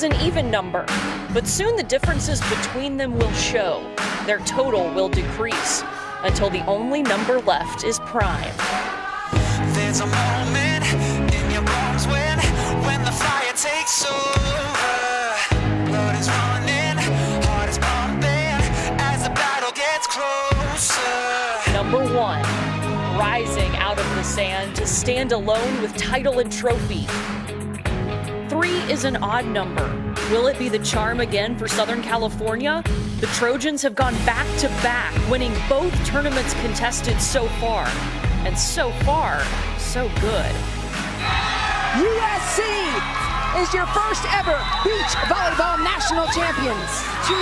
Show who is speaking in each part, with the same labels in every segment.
Speaker 1: an even number, but soon the differences between them will show. Their total will decrease until the only number left is prime.
Speaker 2: There's a moment in your bones when the fire takes over. Blood is running, heart is pumping as the battle gets closer.
Speaker 1: Number 1, rising out of the sand to stand alone with title and trophy. 3 is an odd number. Will it be the charm again for Southern California? The Trojans have gone back-to-back, winning both tournaments contested so far. And so far, so good.
Speaker 3: USC is your first ever beach volleyball national champions. 2017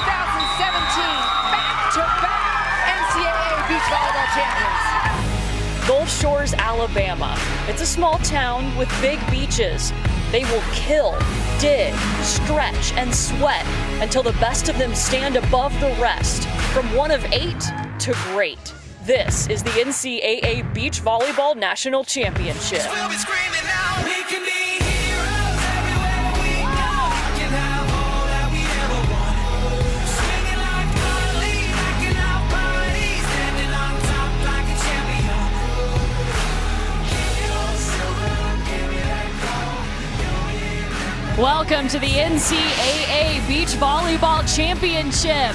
Speaker 3: back-to-back NCAA beach volleyball champions.
Speaker 1: Gulf Shores, Alabama. It's a small town with big beaches. They will kill, dig, stretch, and sweat until the best of them stand above the rest. From 1 of 8 to great. This is the NCAA Beach Volleyball National Championship.
Speaker 2: We'll be screaming now. We can be heroes everywhere we go. We can have all that we ever want. Swinging like Harley, rocking out parties, standing on top like a champion. Give it all silver, give me that gold.
Speaker 1: Welcome to the NCAA Beach Volleyball Championship.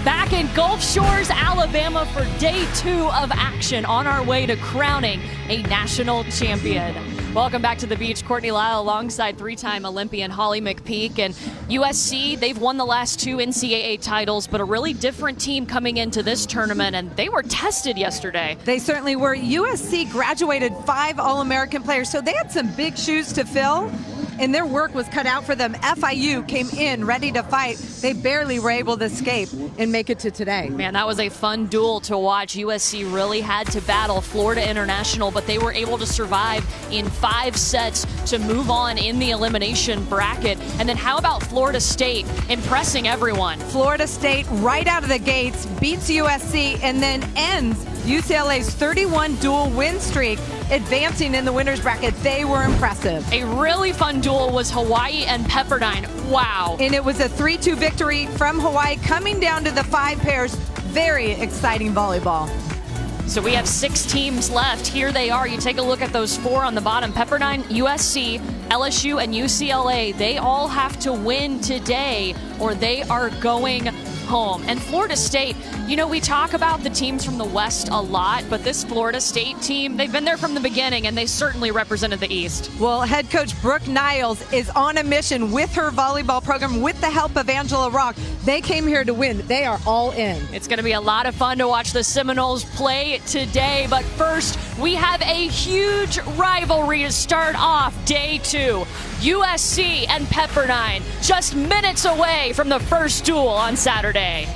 Speaker 1: Back in Gulf Shores, Alabama for day 2 of action on our way to crowning a national champion. Welcome back to the beach. Courtney Lyle alongside 3-time Olympian Holly McPeak. And USC, they've won the last 2 NCAA titles, but a really different team coming into this tournament, and they were tested yesterday.
Speaker 4: They certainly were. USC graduated 5 All-American players, so they had some big shoes to fill, and their work was cut out for them. FIU came in ready to fight. They barely were able to escape and make it to today.
Speaker 1: Man, that was a fun duel to watch. USC really had to battle Florida International, but they were able to survive in 5 sets to move on in the elimination bracket. And then how about Florida State impressing everyone?
Speaker 4: Florida State right out of the gates beats USC and then ends UCLA's 31 dual win streak, advancing in the winners bracket. They were impressive.
Speaker 1: A really fun duel was Hawaii and Pepperdine. Wow.
Speaker 4: And it was a 3-2 victory from Hawaii, coming down to the 5 pairs. Very exciting volleyball.
Speaker 1: So we have 6 teams left. Here they are. You take a look at those 4 on the bottom. Pepperdine, USC, LSU, and UCLA. They all have to win today or they are going home. And Florida State, you know, we talk about the teams from the West a lot, but this Florida State team, they've been there from the beginning, and they certainly represented the East.
Speaker 4: Well, head coach Brooke Niles is on a mission with her volleyball program with the help of Angela Rock. They came here to win. They are all in.
Speaker 1: It's going to be a lot of fun to watch the Seminoles play today, but first, we have a huge rivalry to start off day 2. USC and Pepperdine, just minutes away from the first duel on Saturday.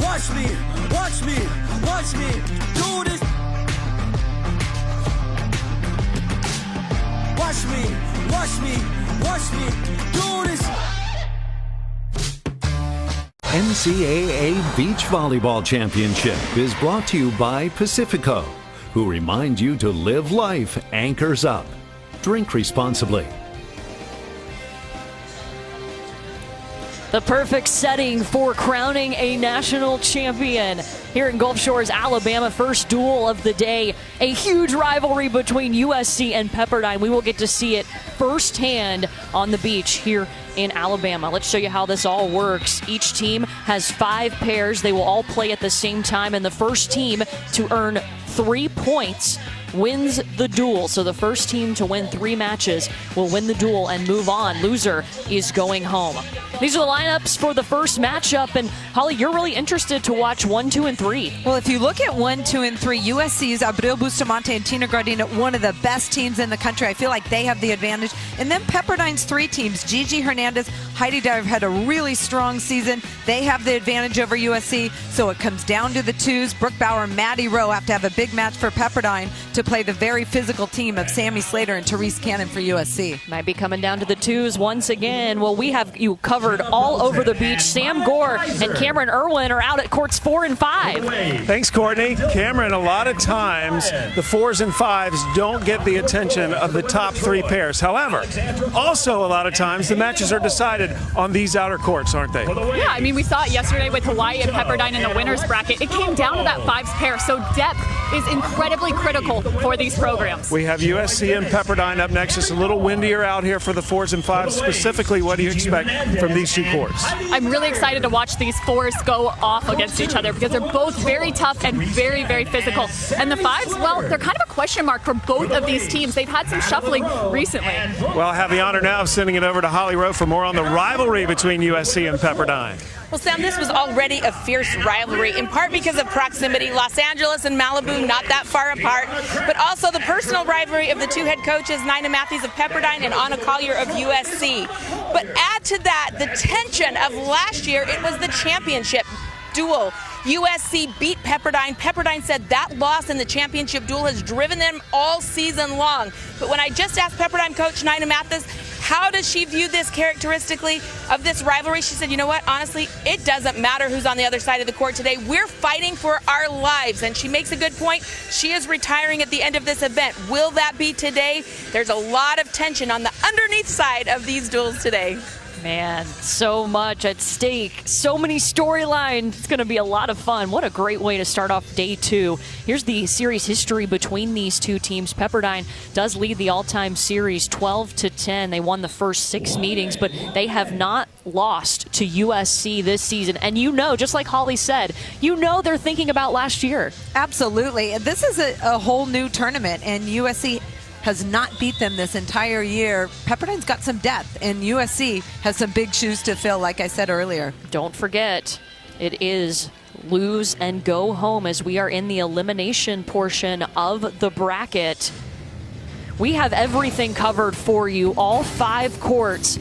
Speaker 2: Watch me, watch me, watch me do this. Watch me, watch me, watch me do this.
Speaker 5: NCAA Beach Volleyball Championship is brought to you by Pacifico, who remind you to live life anchors up. Drink responsibly.
Speaker 1: The perfect setting for crowning a national champion here in Gulf Shores, Alabama. First duel of the day. A huge rivalry between USC and Pepperdine. We will get to see it firsthand on the beach here in Alabama. Let's show you how this all works. Each team has 5 pairs. They will all play at the same time, and the first team to earn 3 points wins the duel. So the first team to win 3 matches will win the duel and move on. Loser is going home. These are the lineups for the first matchup, and Holly, you're really interested to watch 1, 2, and 3.
Speaker 4: Well, if you look at 1, 2, and 3, USC's Abril Bustamante and Tina Gardina, one of the best teams in the country. I feel like they have the advantage. And then Pepperdine's 3 teams, Gigi Hernandez, Heidi Dive had a really strong season. They have the advantage over USC, so it comes down to the twos. Brooke Bauer and Maddie Rowe have to have a big match for Pepperdine to play the very physical team of Sammy Slater and Therese Cannon for USC.
Speaker 1: Might be coming down to the twos once again. Well, we have you covered all over the beach. Sam Gore and Cameron Irwin are out at courts 4 and 5.
Speaker 6: Thanks, Courtney. Cameron, a lot of times the 4s and 5s don't get the attention of the top 3 pairs. However, also a lot of times the matches are decided on these outer courts, aren't they?
Speaker 7: Yeah, I mean, we saw it yesterday with Hawaii and Pepperdine in the winner's bracket. It came down to that 5s pair, so depth is incredibly critical for these programs.
Speaker 6: We have USC and Pepperdine up next. It's a little windier out here for the 4s and 5s. Specifically, what do you expect from these 2 courts?
Speaker 7: I'm really excited to watch these 4s go off against each other because they're both very tough and very, very physical. And the 5s, well, they're kind of a question mark for both of these teams. They've had some shuffling recently.
Speaker 6: Well, I have the honor now of sending it over to Holly Rowe for more on the rivalry between USC and Pepperdine.
Speaker 8: Well, Sam, this was already a fierce rivalry, in part because of proximity. Los Angeles and Malibu, not that far apart, but also the personal rivalry of the 2 head coaches, Nina Matthews of Pepperdine and Anna Collier of USC. But add to that the tension of last year. It was the championship duel. USC beat Pepperdine. Pepperdine said that loss in the championship duel has driven them all season long. But when I just asked Pepperdine coach Nina Mathis, how does she view this characteristically of this rivalry? She said, you know what, honestly, it doesn't matter who's on the other side of the court today. We're fighting for our lives. And she makes a good point. She is retiring at the end of this event. Will that be today? There's a lot of tension on the underneath side of these duels today.
Speaker 1: Man, so much at stake, so many storylines. It's going to be a lot of fun. What a great way to start off day 2. Here's the series history between these 2 teams. Pepperdine does lead the all-time series 12-10. They won the first 6 meetings, but they have not lost to USC this season. And you know, just like Holly said, you know they're thinking about last year.
Speaker 4: Absolutely. This is a whole new tournament, and USC has not beat them this entire year. Pepperdine's got some depth, and USC has some big shoes to fill, like I said earlier.
Speaker 1: Don't forget, it is lose and go home as we are in the elimination portion of the bracket. We have everything covered for you. All 5 courts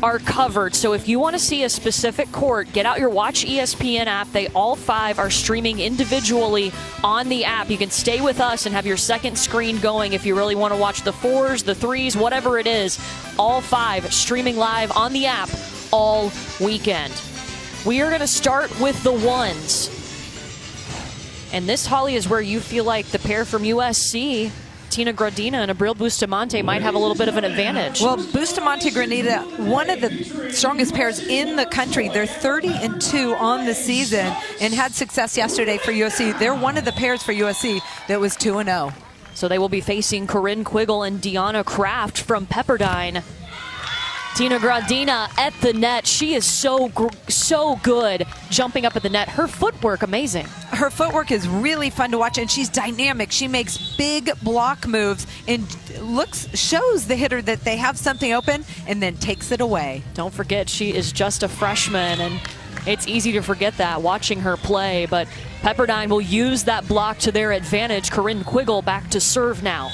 Speaker 1: are covered. So if you want to see a specific court, get out your Watch ESPN app. They all 5 are streaming individually on the app. You can stay with us and have your second screen going if you really want to watch the 4s, the 3s, whatever it is. All 5 streaming live on the app all weekend. We are going to start with the 1s. And this, Holly, is where you feel like the pair from USC, Tina Gradina and Abril Bustamante, might have a little bit of an advantage.
Speaker 4: Well, Bustamante Granita, one of the strongest pairs in the country. They're 30-2 on the season and had success yesterday for USC. They're one of the pairs for USC that was 2-0.
Speaker 1: So they will be facing Corinne Quiggle and Deanna Kraft from Pepperdine. Tina Gradina at the net. She is so good jumping up at the net. Her footwork, amazing.
Speaker 4: Her footwork is really fun to watch, and she's dynamic. She makes big block moves and shows the hitter that they have something open and then takes it away.
Speaker 1: Don't forget, she is just a freshman, and it's easy to forget that watching her play, but Pepperdine will use that block to their advantage. Corinne Quiggle back to serve now.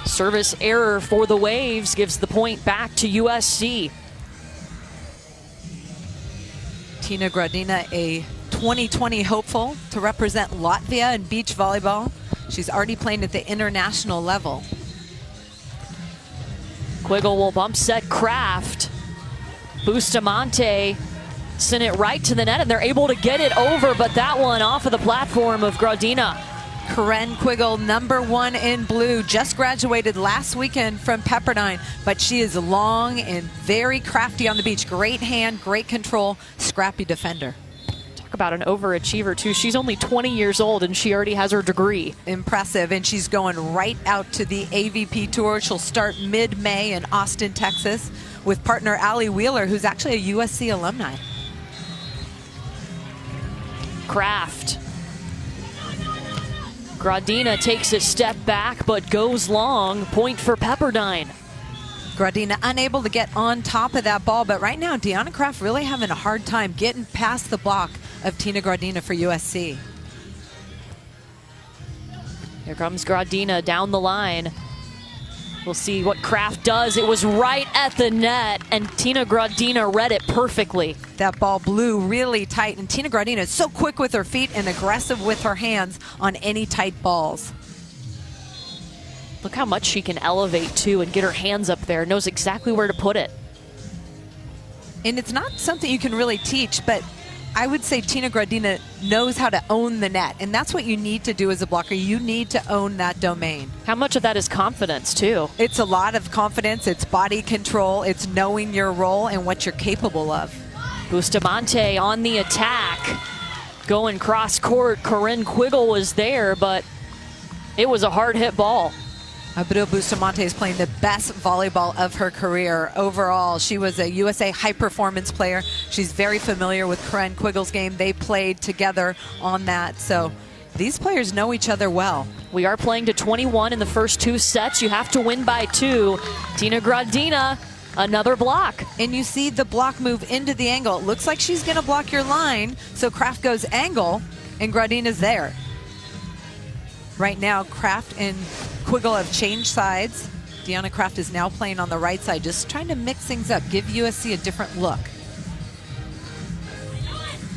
Speaker 1: Service error for the Waves gives the point back to USC.
Speaker 4: Tina Gradina, a 2020 hopeful to represent Latvia in beach volleyball. She's already playing at the international level.
Speaker 1: Quiggle will bump set Kraft. Bustamante sent it right to the net, and they're able to get it over, but that one off of the platform of Gradina.
Speaker 4: Corinne Quiggle, #1 in blue, just graduated last weekend from Pepperdine, but she is long and very crafty on the beach. Great hand, great control, scrappy defender.
Speaker 1: Talk about an overachiever, too. She's only 20 years old, and she already has her degree.
Speaker 4: Impressive, and she's going right out to the AVP Tour. She'll start mid-May in Austin, Texas, with partner Allie Wheeler, who's actually a USC alumni.
Speaker 1: Kraft. Gradina takes a step back, but goes long. Point for Pepperdine.
Speaker 4: Gradina unable to get on top of that ball, but right now Deanna Kraft really having a hard time getting past the block of Tina Gradina for USC.
Speaker 1: Here comes Gradina down the line. We'll see what Kraft does. It was right at the net, and Tina Gradina read it perfectly.
Speaker 4: That ball blew really tight, and Tina Gradina is so quick with her feet and aggressive with her hands on any tight balls.
Speaker 1: Look how much she can elevate, too, and get her hands up there. Knows exactly where to put it.
Speaker 4: And it's not something you can really teach, but I would say Tina Gradina knows how to own the net, and that's what you need to do as a blocker. You need to own that domain.
Speaker 1: How much of that is confidence, too?
Speaker 4: It's a lot of confidence. It's body control. It's knowing your role and what you're capable of.
Speaker 1: Bustamante on the attack. Going cross court. Corinne Quiggle was there, but it was a hard hit ball.
Speaker 4: Abril Bustamante is playing the best volleyball of her career. Overall, she was a USA high performance player. She's very familiar with Corinne Quiggle's game. They played together on that. So these players know each other well.
Speaker 1: We are playing to 21 in the first 2 sets. You have to win by 2. Tina Gradina, another block.
Speaker 4: And you see the block move into the angle. It looks like she's going to block your line. So Kraft goes angle, and Gradina's there. Right now, Kraft and Quiggle have changed sides. Deanna Kraft is now playing on the right side, just trying to mix things up, give USC a different look.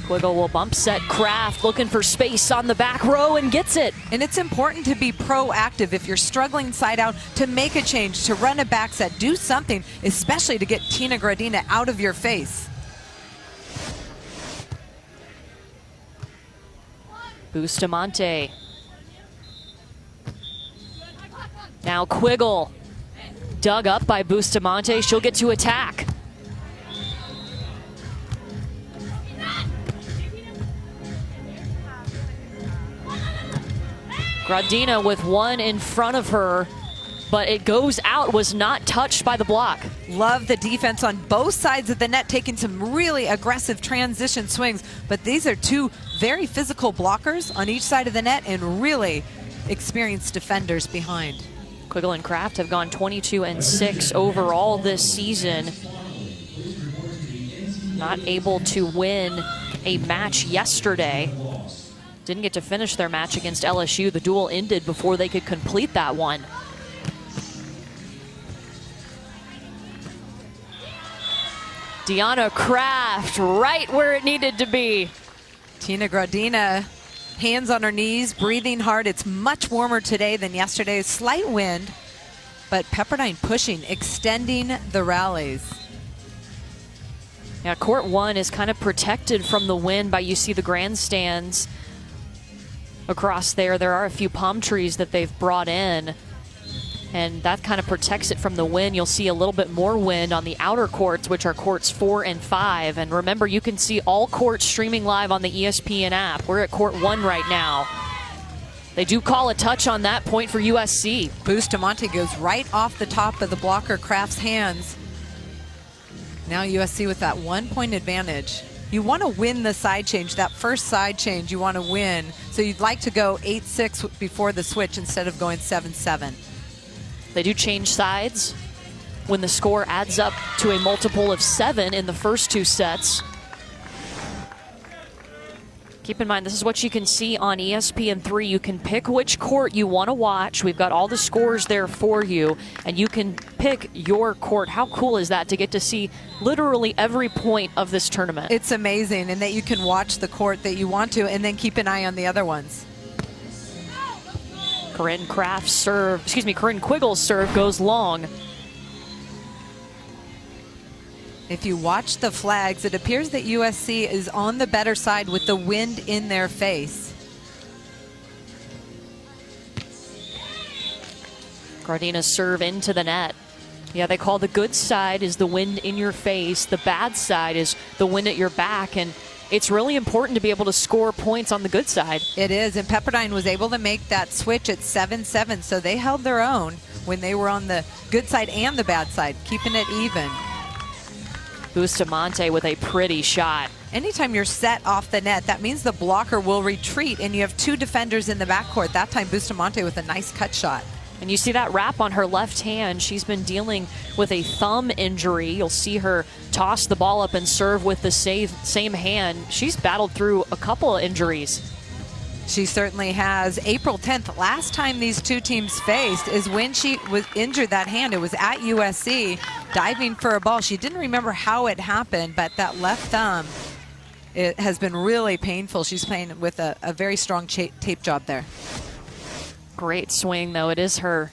Speaker 1: Quiggle will bump set Kraft, looking for space on the back row, and gets it.
Speaker 4: And it's important to be proactive if you're struggling side out, to make a change, to run a back set, do something, especially to get Tina Gradina out of your face.
Speaker 1: Bustamante. Now Quiggle, dug up by Bustamante. She'll get to attack. Gradina with one in front of her, but it goes out, was not touched by the block.
Speaker 4: Love the defense on both sides of the net, taking some really aggressive transition swings, but these are 2 very physical blockers on each side of the net and really experienced defenders behind.
Speaker 1: Quiggle and Kraft have gone 22-6 overall this season. Not able to win a match yesterday. Didn't get to finish their match against LSU. The duel ended before they could complete that one. Deanna Kraft right where it needed to be.
Speaker 4: Tina Gradina, hands on her knees, breathing hard. It's much warmer today than yesterday. Slight wind, but Pepperdine pushing, extending the rallies.
Speaker 1: Yeah, court 1 is kind of protected from the wind by, you see the grandstands across there. There are a few palm trees that they've brought in, and that kind of protects it from the wind. You'll see a little bit more wind on the outer courts, which are courts 4 and 5. And remember, you can see all courts streaming live on the ESPN app. We're at court 1 right now. They do call a touch on that point for USC.
Speaker 4: Bustamante goes right off the top of the blocker, Kraft's hands. Now USC with that 1-point advantage. You want to win the side change, that first side change you want to win. So you'd like to go 8-6 before the switch instead of going 7-7.
Speaker 1: They do change sides when the score adds up to a multiple of 7 in the first 2 sets. Keep in mind, this is what you can see on ESPN3. You can pick which court you want to watch. We've got all the scores there for you, and you can pick your court. How cool is that to get to see literally every point of this tournament?
Speaker 4: It's amazing, and that you can watch the court that you want to and then keep an eye on the other ones.
Speaker 1: Corinne Quiggle's serve goes long.
Speaker 4: If you watch the flags, it appears that USC is on the better side with the wind in their face.
Speaker 1: Gradina's serve into the net. Yeah, they call the good side is the wind in your face. The bad side is the wind at your back. And it's really important to be able to score points on the good side.
Speaker 4: It is, and Pepperdine was able to make that switch at 7-7, so they held their own when they were on the good side and the bad side, keeping it even.
Speaker 1: Bustamante with a pretty shot.
Speaker 4: Anytime you're set off the net, that means the blocker will retreat, and you have 2 defenders in the backcourt. That time, Bustamante with a nice cut shot.
Speaker 1: And you see that wrap on her left hand. She's been dealing with a thumb injury. You'll see her toss the ball up and serve with the same hand. She's battled through a couple of injuries.
Speaker 4: She certainly has. April 10th, last time these two teams faced is when she was injured that hand. It was at USC, diving for a ball. She didn't remember how it happened, but that left thumb, it has been really painful. She's playing with a very strong tape job there.
Speaker 1: Great swing, though. It is her,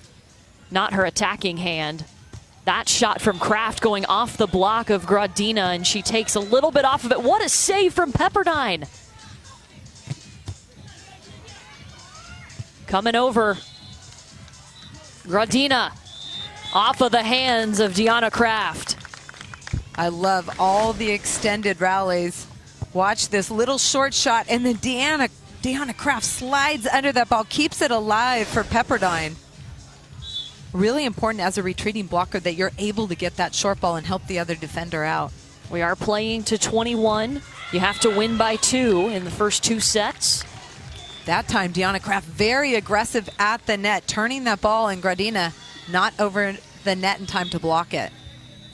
Speaker 1: not her attacking hand. That shot from Kraft going off the block of Gradina, and she takes a little bit off of it. What a save from Pepperdine. Coming over. Gradina off of the hands of Deanna Kraft.
Speaker 4: I love all the extended rallies. Watch this little short shot, and then Deanna Kraft slides under that ball, keeps it alive for Pepperdine. Really important as a retreating blocker that you're able to get that short ball and help the other defender out.
Speaker 1: We are playing to 21. You have to win by 2 in the first 2 sets.
Speaker 4: That time, Deanna Kraft very aggressive at the net, turning that ball, and Gradina not over the net in time to block it.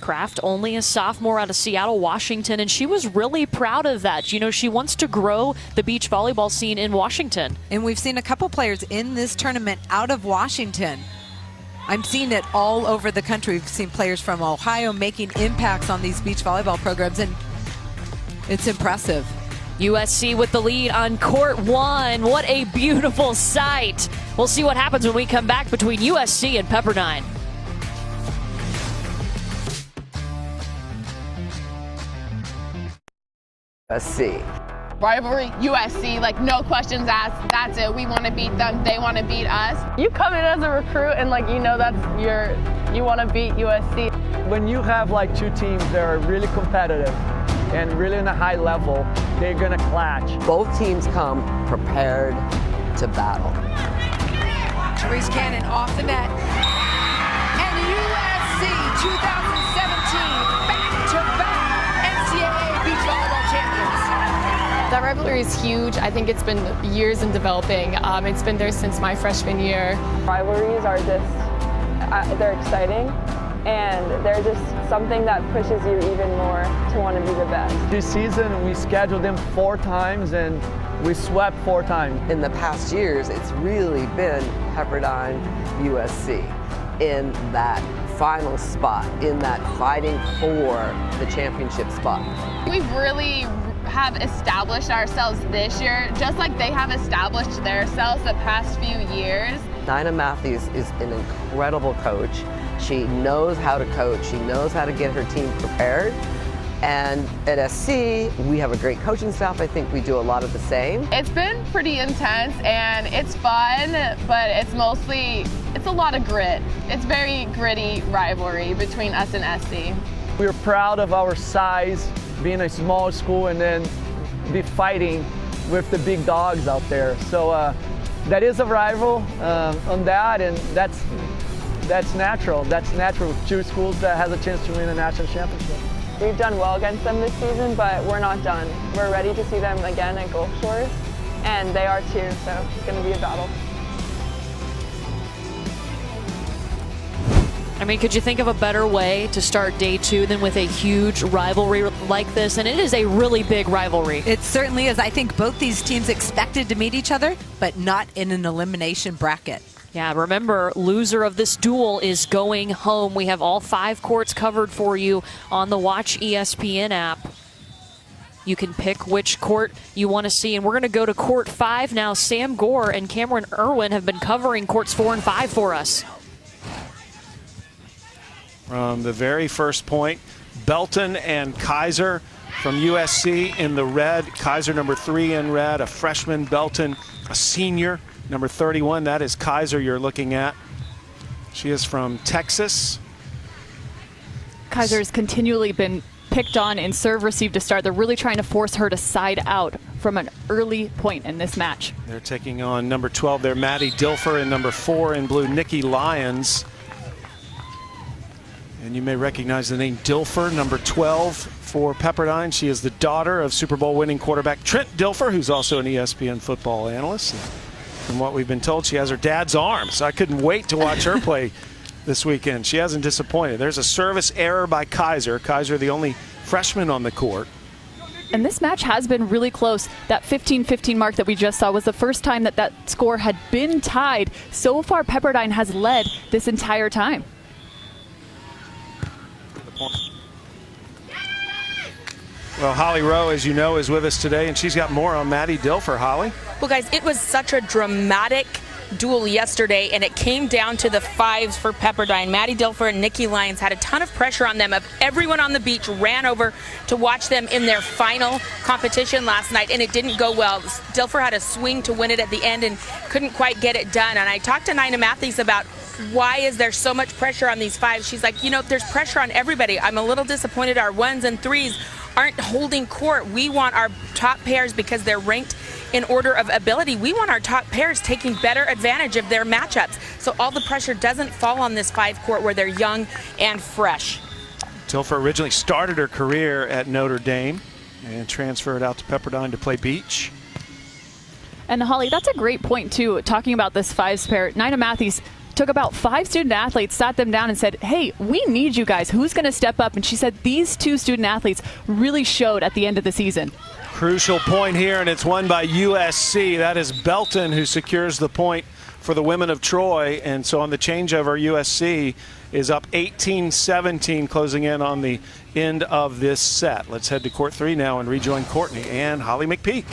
Speaker 1: Kraft, only a sophomore out of Seattle, Washington, and she was really proud of that. You know, she wants to grow the beach volleyball scene in Washington.
Speaker 4: And we've seen a couple players in this tournament out of Washington. I'm seeing it all over the country. We've seen players from Ohio making impacts on these beach volleyball programs, and it's impressive.
Speaker 1: USC with the lead on court 1. What a beautiful sight. We'll see what happens when we come back between USC and Pepperdine.
Speaker 9: USC.
Speaker 10: Rivalry, USC, like no questions asked. That's it. We want to beat them. They want to beat us.
Speaker 11: You come in as a recruit and like you know that's you want to beat USC.
Speaker 12: When you have like two teams that are really competitive and really in a high level, they're gonna clash.
Speaker 9: Both teams come prepared to battle.
Speaker 3: Therese Cannon off the net. And USC 2017 back-to-back NCAA beach volleyball champions.
Speaker 10: That rivalry is huge. I think it's been years in developing. It's been there since my freshman year.
Speaker 11: Rivalries are just, they're exciting. And they're just something that pushes you even more to want to be the best.
Speaker 12: This season, we scheduled them 4 times and we swept 4 times.
Speaker 9: In the past years, it's really been Pepperdine, USC in that final spot, in that fighting for the championship spot.
Speaker 10: We've really have established ourselves this year, just like they have established themselves the past few years.
Speaker 9: Nina Matthews is an incredible coach. She knows how to coach. She knows how to get her team prepared. And at SC, we have a great coaching staff. I think we do a lot of the same.
Speaker 10: It's been pretty intense and it's fun, but it's a lot of grit. It's very gritty rivalry between us and SC.
Speaker 12: We're proud of our size, being a small school, and then be fighting with the big dogs out there. So that is a rival on that, and that's natural. That's natural with 2 schools that has a chance to win a national championship.
Speaker 11: We've done well against them this season, but we're not done. We're ready to see them again at Gulf Shores, and they are too, so it's going to be a battle.
Speaker 1: I mean, could you think of a better way to start day 2 than with a huge rivalry like this? And it is a really big rivalry.
Speaker 4: It certainly is. I think both these teams expected to meet each other, but not in an elimination bracket.
Speaker 1: Yeah, remember, loser of this duel is going home. We have all 5 courts covered for you on the Watch ESPN app. You can pick which court you want to see. And we're going to go to court 5 now. Sam Gore and Cameron Irwin have been covering courts 4 and 5 for us.
Speaker 6: From the very first point, Belton and Kaiser from USC in the red. Kaiser number 3 in red, a freshman. Belton, a senior, number 31. That is Kaiser you're looking at. She is from Texas.
Speaker 7: Kaiser's continually been picked on in serve receive to start. They're really trying to force her to side out from an early point in this match.
Speaker 6: They're taking on number 12 there, Maddie Dilfer, and number 4 in blue, Nikki Lyons. And you may recognize the name Dilfer, number 12 for Pepperdine. She is the daughter of Super Bowl winning quarterback Trent Dilfer, who's also an ESPN football analyst. And from what we've been told, she has her dad's arm, so I couldn't wait to watch her play this weekend. She hasn't disappointed. There's a service error by Kaiser. Kaiser, the only freshman on the court.
Speaker 7: And this match has been really close. That 15-15 mark that we just saw was the first time that that score had been tied. So far, Pepperdine has led this entire time.
Speaker 6: Well, Holly Rowe, as you know, is with us today, and she's got more on Maddie Dilfer. Holly?
Speaker 8: Well, guys, it was such a dramatic duel yesterday, and it came down to the fives for Pepperdine. Maddie Dilfer and Nikki Lyons had a ton of pressure on them. Everyone on the beach ran over to watch them in their final competition last night, and it didn't go well. Dilfer had a swing to win it at the end and couldn't quite get it done. And I talked to Nina Matthews about why is there so much pressure on these fives. She's like, you know, there's pressure on everybody. I'm a little disappointed our ones and threes aren't holding court. We want our top pairs, because they're ranked in order of ability, we want our top pairs taking better advantage of their matchups, so all the pressure doesn't fall on this five court where they're young and fresh.
Speaker 6: Dilfer originally started her career at Notre Dame and transferred out to Pepperdine to play beach.
Speaker 7: And Holly, that's a great point too, talking about this fives pair. Nina Matthews took about 5 student athletes, sat them down and said, hey, we need you guys. Who's going to step up? And she said these 2 student athletes really showed at the end of the season.
Speaker 6: Crucial point here, and it's won by USC. That is Belton who secures the point for the women of Troy. And so on the changeover, USC is up 18-17, closing in on the end of this set. Let's head to court 3 now and rejoin Courtney and Holly McPeak.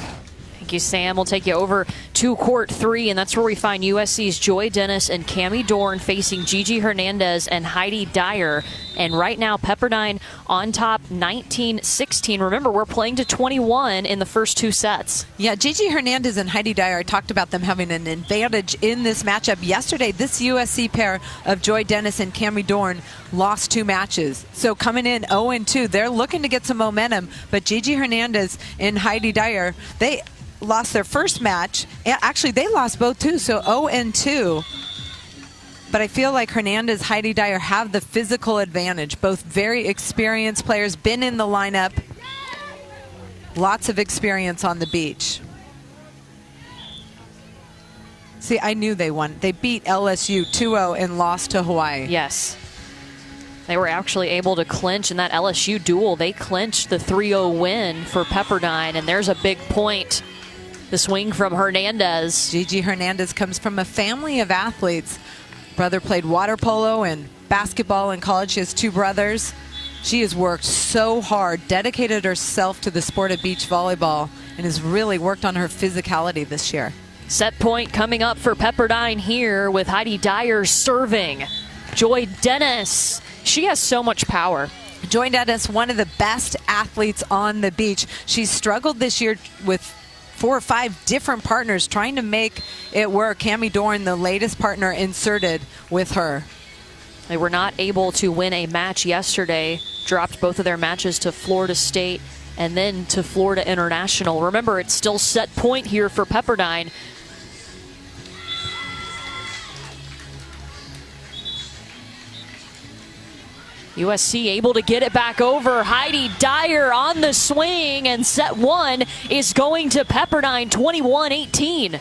Speaker 1: Thank you, Sam. We'll take you over to court 3, and that's where we find USC's Joy Dennis and Cammie Dorn facing Gigi Hernandez and Heidi Dyer. And right now, Pepperdine on top 19-16. Remember, we're playing to 21 in the first 2 sets.
Speaker 4: Yeah, Gigi Hernandez and Heidi Dyer, I talked about them having an advantage in this matchup yesterday. This USC pair of Joy Dennis and Cammie Dorn lost 2 matches. So coming in 0-2, they're looking to get some momentum. But Gigi Hernandez and Heidi Dyer, they lost their first match. Actually, they lost both too, so 0-2. But I feel like Hernandez, Heidi Dyer have the physical advantage. Both very experienced players, been in the lineup. Lots of experience on the beach. See, I knew they won. They beat LSU 2-0 and lost to Hawaii.
Speaker 1: Yes. They were actually able to clinch in that LSU duel. They clinched the 3-0 win for Pepperdine, and there's a big point. The swing from Hernandez.
Speaker 4: Gigi Hernandez comes from a family of athletes. Brother played water polo and basketball in college. She has 2 brothers. She has worked so hard, dedicated herself to the sport of beach volleyball, and has really worked on her physicality this year.
Speaker 1: Set point coming up for Pepperdine here with Heidi Dyer serving. Joy Dennis, she has so much power.
Speaker 4: Joy Dennis, one of the best athletes on the beach. She's struggled this year with 4 or 5 different partners trying to make it work. Cammie Dorn, the latest partner inserted with her.
Speaker 1: They were not able to win a match yesterday, dropped both of their matches to Florida State and then to Florida International. Remember, it's still set point here for Pepperdine. USC able to get it back over. Heidi Dyer on the swing, and set 1 is going to Pepperdine, 21-18.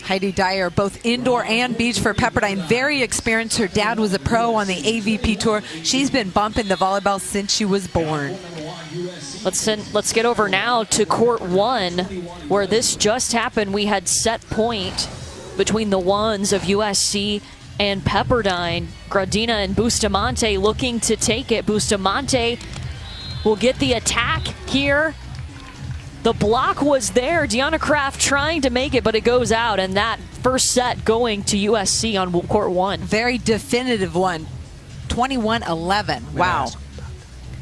Speaker 4: Heidi Dyer, both indoor and beach for Pepperdine, very experienced. Her dad was a pro on the AVP tour. She's been bumping the volleyball since she was born.
Speaker 1: Let's get over now to court 1, where this just happened. We had set point between the ones of USC and Pepperdine. Gradina and Bustamante looking to take it. Bustamante will get the attack here. The block was there. Deanna Kraft trying to make it, but it goes out, and that first set going to USC on court 1.
Speaker 4: Very definitive one. 21-11. Wow.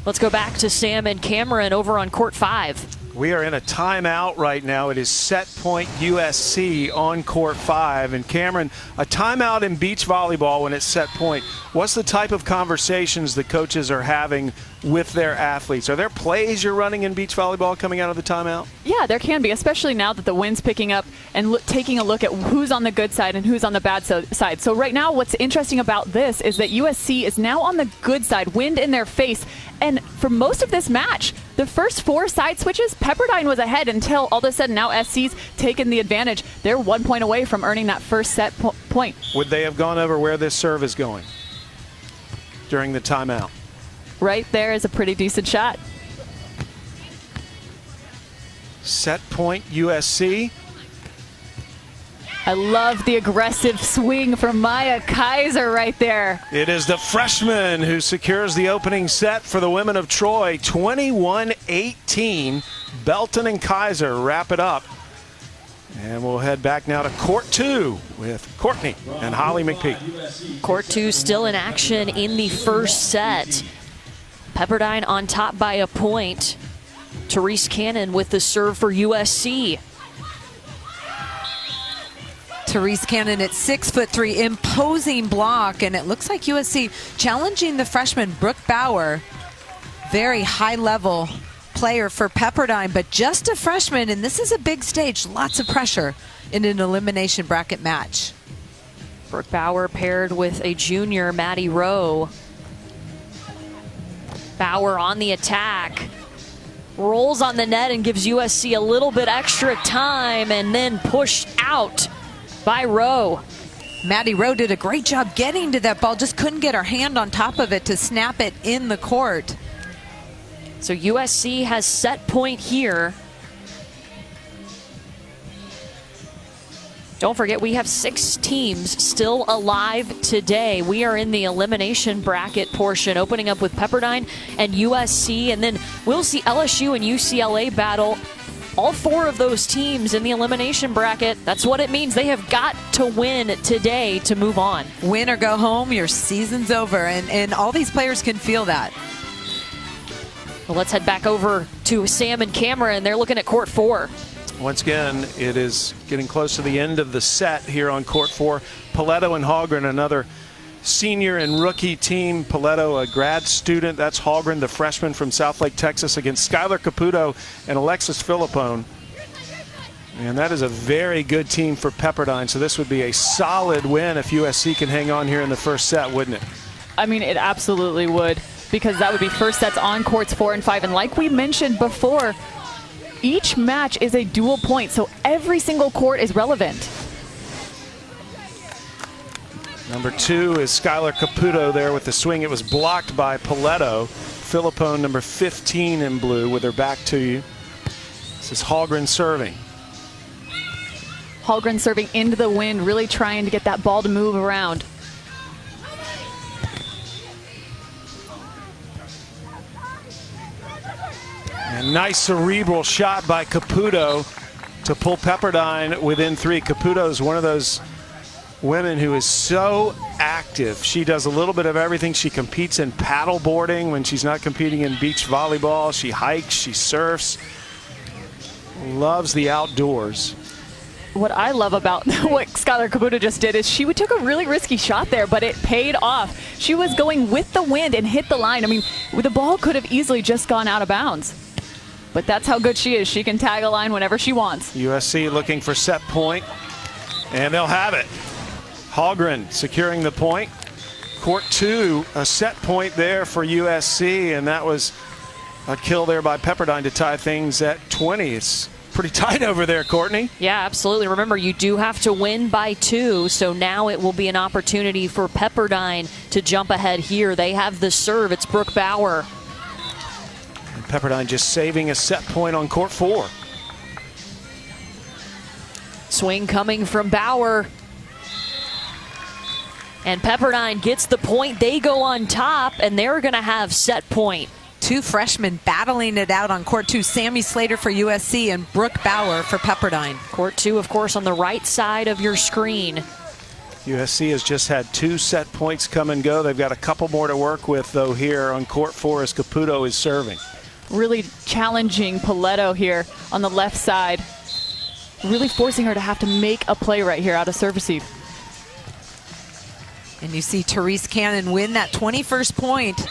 Speaker 1: Let's go back to Sam and Cameron over on court 5.
Speaker 6: We are in a timeout right now. It is set point USC on court 5. And Cameron, a timeout in beach volleyball when it's set point, what's the type of conversations the coaches are having with their athletes? Are there plays you're running in beach volleyball coming out of the timeout?
Speaker 7: Yeah, there can be, especially now that the wind's picking up and taking a look at who's on the good side and who's on the bad side. So right now, what's interesting about this is that USC is now on the good side, wind in their face. And for most of this match, the first 4 side switches, Pepperdine was ahead until all of a sudden now SC's taken the advantage. They're 1 point away from earning that first set point.
Speaker 6: Would they have gone over where this serve is going during the timeout?
Speaker 7: Right there is a pretty decent shot.
Speaker 6: Set point USC.
Speaker 7: I love the aggressive swing from Maya Kaiser right there.
Speaker 6: It is the freshman who secures the opening set for the women of Troy. 21-18. Belton and Kaiser wrap it up. And we'll head back now to court 2 with Courtney and Holly McPeak.
Speaker 1: Court 2 still in action in the first set. Pepperdine on top by a point. Therese Cannon with the serve for USC.
Speaker 4: Therese Cannon at 6'3", imposing block, and it looks like USC challenging the freshman Brooke Bauer. Very high-level player for Pepperdine, but just a freshman, and this is a big stage. Lots of pressure in an elimination bracket match.
Speaker 1: Brooke Bauer paired with a junior, Maddie Rowe. Bauer on the attack. Rolls on the net and gives USC a little bit extra time, and then pushed out by Rowe.
Speaker 4: Maddie Rowe did a great job getting to that ball, just couldn't get her hand on top of it to snap it in the court.
Speaker 1: So USC has set point here. Don't forget, we have 6 teams still alive today. We are in the elimination bracket portion, opening up with Pepperdine and USC, and then we'll see LSU and UCLA battle. All 4 of those teams in the elimination bracket. That's what it means. They have got to win today to move on.
Speaker 4: Win or go home, your season's over, and all these players can feel that.
Speaker 1: Well, let's head back over to Sam and Cameron. They're looking at court 4.
Speaker 6: Once again, it is getting close to the end of the set here on court 4. Paletto and Hallgren, another senior and rookie team. Paletto, a grad student. That's Hallgren, the freshman from Southlake, Texas, against Skylar Caputo and Alexis Philippone. And that is a very good team for Pepperdine. So this would be a solid win if USC can hang on here in the first set, wouldn't it?
Speaker 7: I mean, it absolutely would, because that would be first sets on courts 4 and 5. And like we mentioned before, each match is a dual point, so every single court is relevant.
Speaker 6: Number 2 is Skylar Caputo there with the swing. It was blocked by Paletto. Philippone, number 15 in blue, with her back to you. This is Hallgren serving.
Speaker 7: Hallgren serving into the wind, really trying to get that ball to move around.
Speaker 6: A nice cerebral shot by Caputo to pull Pepperdine within 3. Caputo is one of those women who is so active. She does a little bit of everything. She competes in paddle boarding when she's not competing in beach volleyball. She hikes, she surfs, loves the outdoors.
Speaker 7: What I love about what Skylar Caputo just did is she took a really risky shot there, but it paid off. She was going with the wind and hit the line. I mean, the ball could have easily just gone out of bounds. But that's how good she is. She can tag a line whenever she wants.
Speaker 6: USC looking for set point, and they'll have it. Hallgren securing the point. Court 2, a set point there for USC, and that was a kill there by Pepperdine to tie things at 20. It's pretty tight over there, Courtney.
Speaker 1: Yeah, absolutely. Remember, you do have to win by 2, so now it will be an opportunity for Pepperdine to jump ahead here. They have the serve. It's Brooke Bauer.
Speaker 6: And Pepperdine just saving a set point on court 4.
Speaker 1: Swing coming from Bauer. And Pepperdine gets the point. They go on top, and they're going to have set point.
Speaker 4: 2 freshmen battling it out on court 2. Sammy Slater for USC and Brooke Bauer for Pepperdine.
Speaker 1: Court 2, of course, on the right side of your screen.
Speaker 6: USC has just had 2 set points come and go. They've got a couple more to work with, though, here on court 4 as Caputo is serving.
Speaker 7: Really challenging Paletto here on the left side. Really forcing her to have to make a play right here out of serve receive.
Speaker 4: And you see Therese Cannon win that 21st point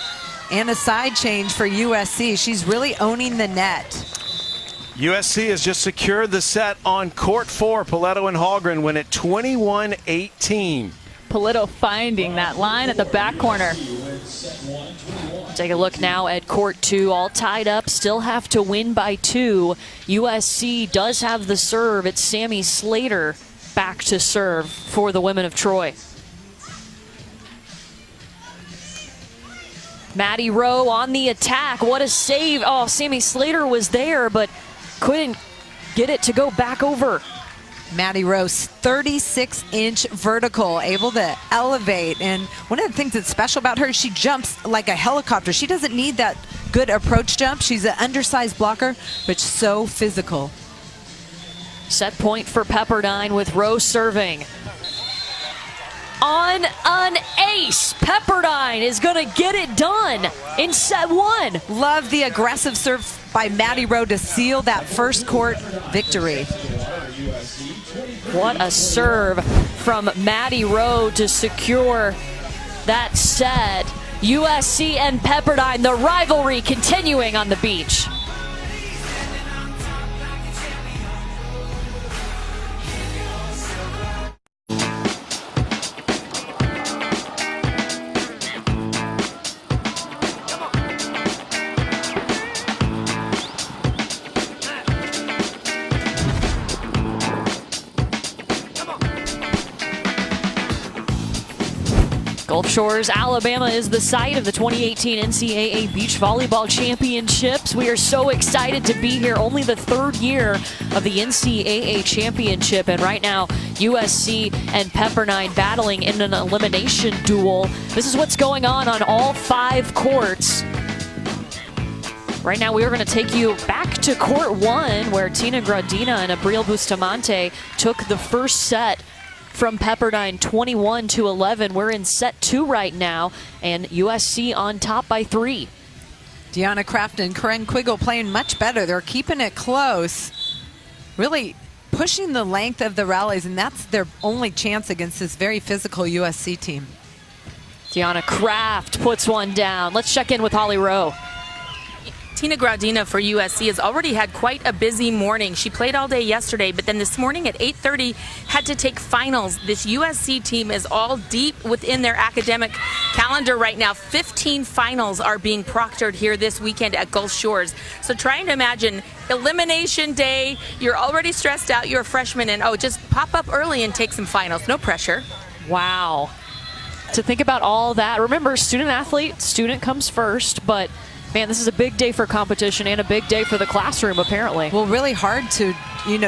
Speaker 4: and a side change for USC. She's really owning the net.
Speaker 6: USC has just secured the set on court 4. Paletto and Hallgren win at 21-18.
Speaker 7: Paletto finding that line at the back corner.
Speaker 1: Take a look now at court 2, all tied up, still have to win by 2. USC does have the serve. It's Sammy Slater back to serve for the women of Troy. Maddie Rowe on the attack. What a save. Oh, Sammy Slater was there, but couldn't get it to go back over.
Speaker 4: Maddie Rose, 36-inch vertical, able to elevate. And one of the things that's special about her is she jumps like a helicopter. She doesn't need that good approach jump. She's an undersized blocker, but so physical.
Speaker 1: Set point for Pepperdine with Rose serving. On an ace, Pepperdine is going to get it done in set one.
Speaker 4: Love the aggressive serve by Maddie Rowe to seal that first court victory.
Speaker 1: What a serve from Maddie Rowe to secure that set. USC and Pepperdine, the rivalry continuing on the beach. Gulf Shores, Alabama is the site of the 2018 NCAA Beach Volleyball Championships. We are so excited to be here. Only the third year of the NCAA Championship. And right now, USC and Pepperdine battling in an elimination duel. This is what's going on all 5 courts. Right now, we are going to take you back to court 1, where Tina Gradina and Abril Bustamante took the first set from Pepperdine 21-11. We're in set 2 right now, and USC on top by 3.
Speaker 4: Deanna Kraft and Karen Quiggle playing much better. They're keeping it close, really pushing the length of the rallies, and that's their only chance against this very physical USC team.
Speaker 1: Deanna Kraft puts one down. Let's check in with Holly Rowe.
Speaker 8: Tina Gradina for USC has already had quite a busy morning. She played all day yesterday, but then this morning at 8:30 had to take finals. This USC team is all deep within their academic calendar right now. 15 finals are being proctored here this weekend at Gulf Shores. So trying to imagine elimination day, you're already stressed out, you're a freshman, and just pop up early and take some finals. No pressure.
Speaker 1: Wow. To think about all that. Remember, student athlete, student comes first, but man, this is a big day for competition and a big day for the classroom, apparently.
Speaker 4: Well, really hard to,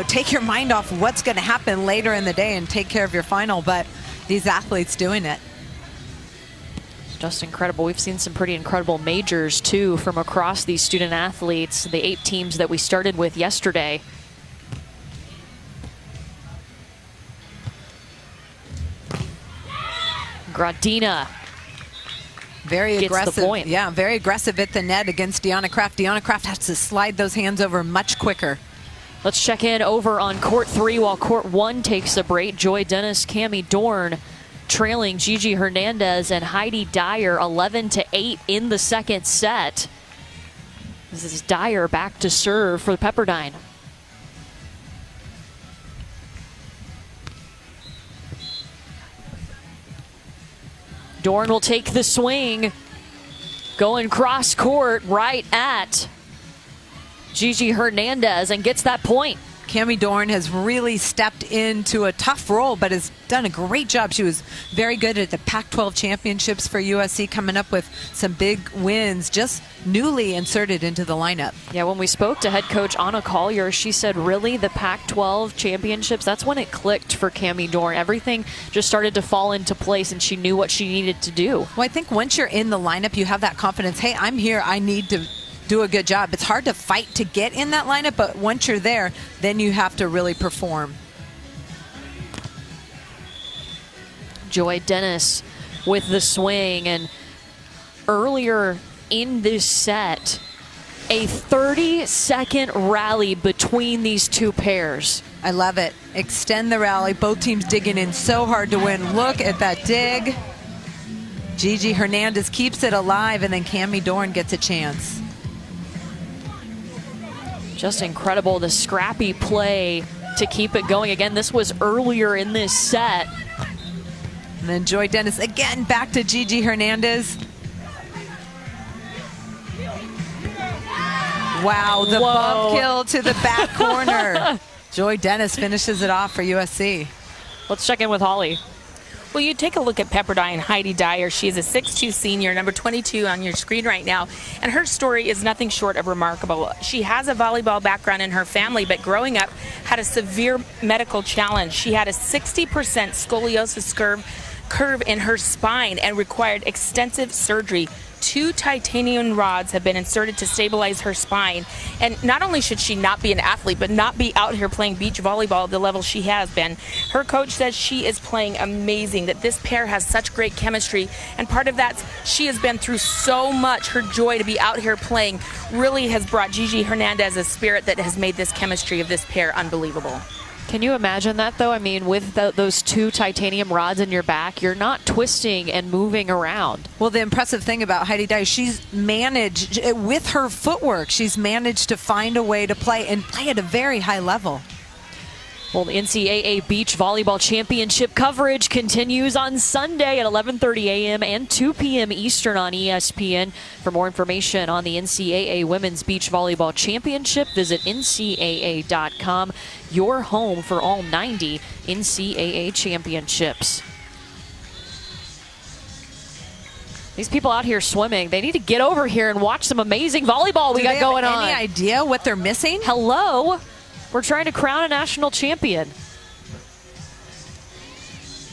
Speaker 4: take your mind off what's going to happen later in the day and take care of your final, but these athletes doing it.
Speaker 1: Just incredible. We've seen some pretty incredible majors, too, from across these student athletes, the 8 teams that we started with yesterday. Gradina.
Speaker 4: Very aggressive.
Speaker 1: The point.
Speaker 4: Yeah, very aggressive at the net against Deanna Kraft. Deanna Kraft has to slide those hands over much quicker.
Speaker 1: Let's check in over on court 3 while court 1 takes a break. Joy Dennis, Cammie Dorn trailing Gigi Hernandez and Heidi Dyer 11-8 in the second set. This is Dyer back to serve for Pepperdine. Dorn will take the swing, going cross court right at Gigi Hernandez and gets that point.
Speaker 4: Cammie Dorn has really stepped into a tough role, but has done a great job. She was very good at the Pac-12 championships for USC, coming up with some big wins, just newly inserted into the lineup.
Speaker 1: Yeah, when we spoke to head coach Anna Collier, she said really the Pac-12 championships, that's when it clicked for Cammie Dorn. Everything just started to fall into place, and she knew what she needed to do.
Speaker 4: Well, I think once you're in the lineup, you have that confidence. Hey, I'm here. I need to do a good job. It's hard to fight to get in that lineup, but once you're there, then you have to really perform.
Speaker 1: Joy Dennis with the swing, and earlier in this set, a 30-second rally between these two pairs.
Speaker 4: I love it. Extend the rally. Both teams digging in so hard to win. Look at that dig. Gigi Hernandez keeps it alive, and then Cammie Dorn gets a chance.
Speaker 1: Just incredible, the scrappy play to keep it going. Again, this was earlier in this set.
Speaker 4: And then Joy Dennis again back to Gigi Hernandez. Wow, the bump kill to the back corner. Joy Dennis finishes it off for USC.
Speaker 1: Let's check in with Holly.
Speaker 8: Well, you take a look at Pepperdine, Heidi Dyer. She is a 6'2 senior, number 22 on your screen right now. And her story is nothing short of remarkable. She has a volleyball background in her family, but growing up had a severe medical challenge. She had a 60% scoliosis curve in her spine and required extensive surgery. 2 titanium rods have been inserted to stabilize her spine. And not only should she not be an athlete, but not be out here playing beach volleyball at the level she has been. Her coach says she is playing amazing, that this pair has such great chemistry. And part of that, she has been through so much. Her joy to be out here playing really has brought Gigi Hernandez a spirit that has made this chemistry of this pair unbelievable.
Speaker 1: Can you imagine that, though? I mean, with those 2 titanium rods in your back, you're not twisting and moving around.
Speaker 4: Well, the impressive thing about Heidi Dyer, she's managed, with her footwork, she's managed to find a way to play and play at a very high level.
Speaker 1: Well, the NCAA Beach Volleyball Championship coverage continues on Sunday at 11:30 a.m. and 2 p.m. Eastern on ESPN. For more information on the NCAA Women's Beach Volleyball Championship, visit ncaa.com, your home for all 90 NCAA championships. These people out here swimming, they need to get over here and watch some amazing volleyball we got going on.
Speaker 4: Any idea what they're missing?
Speaker 1: Hello? We're trying to crown a national champion.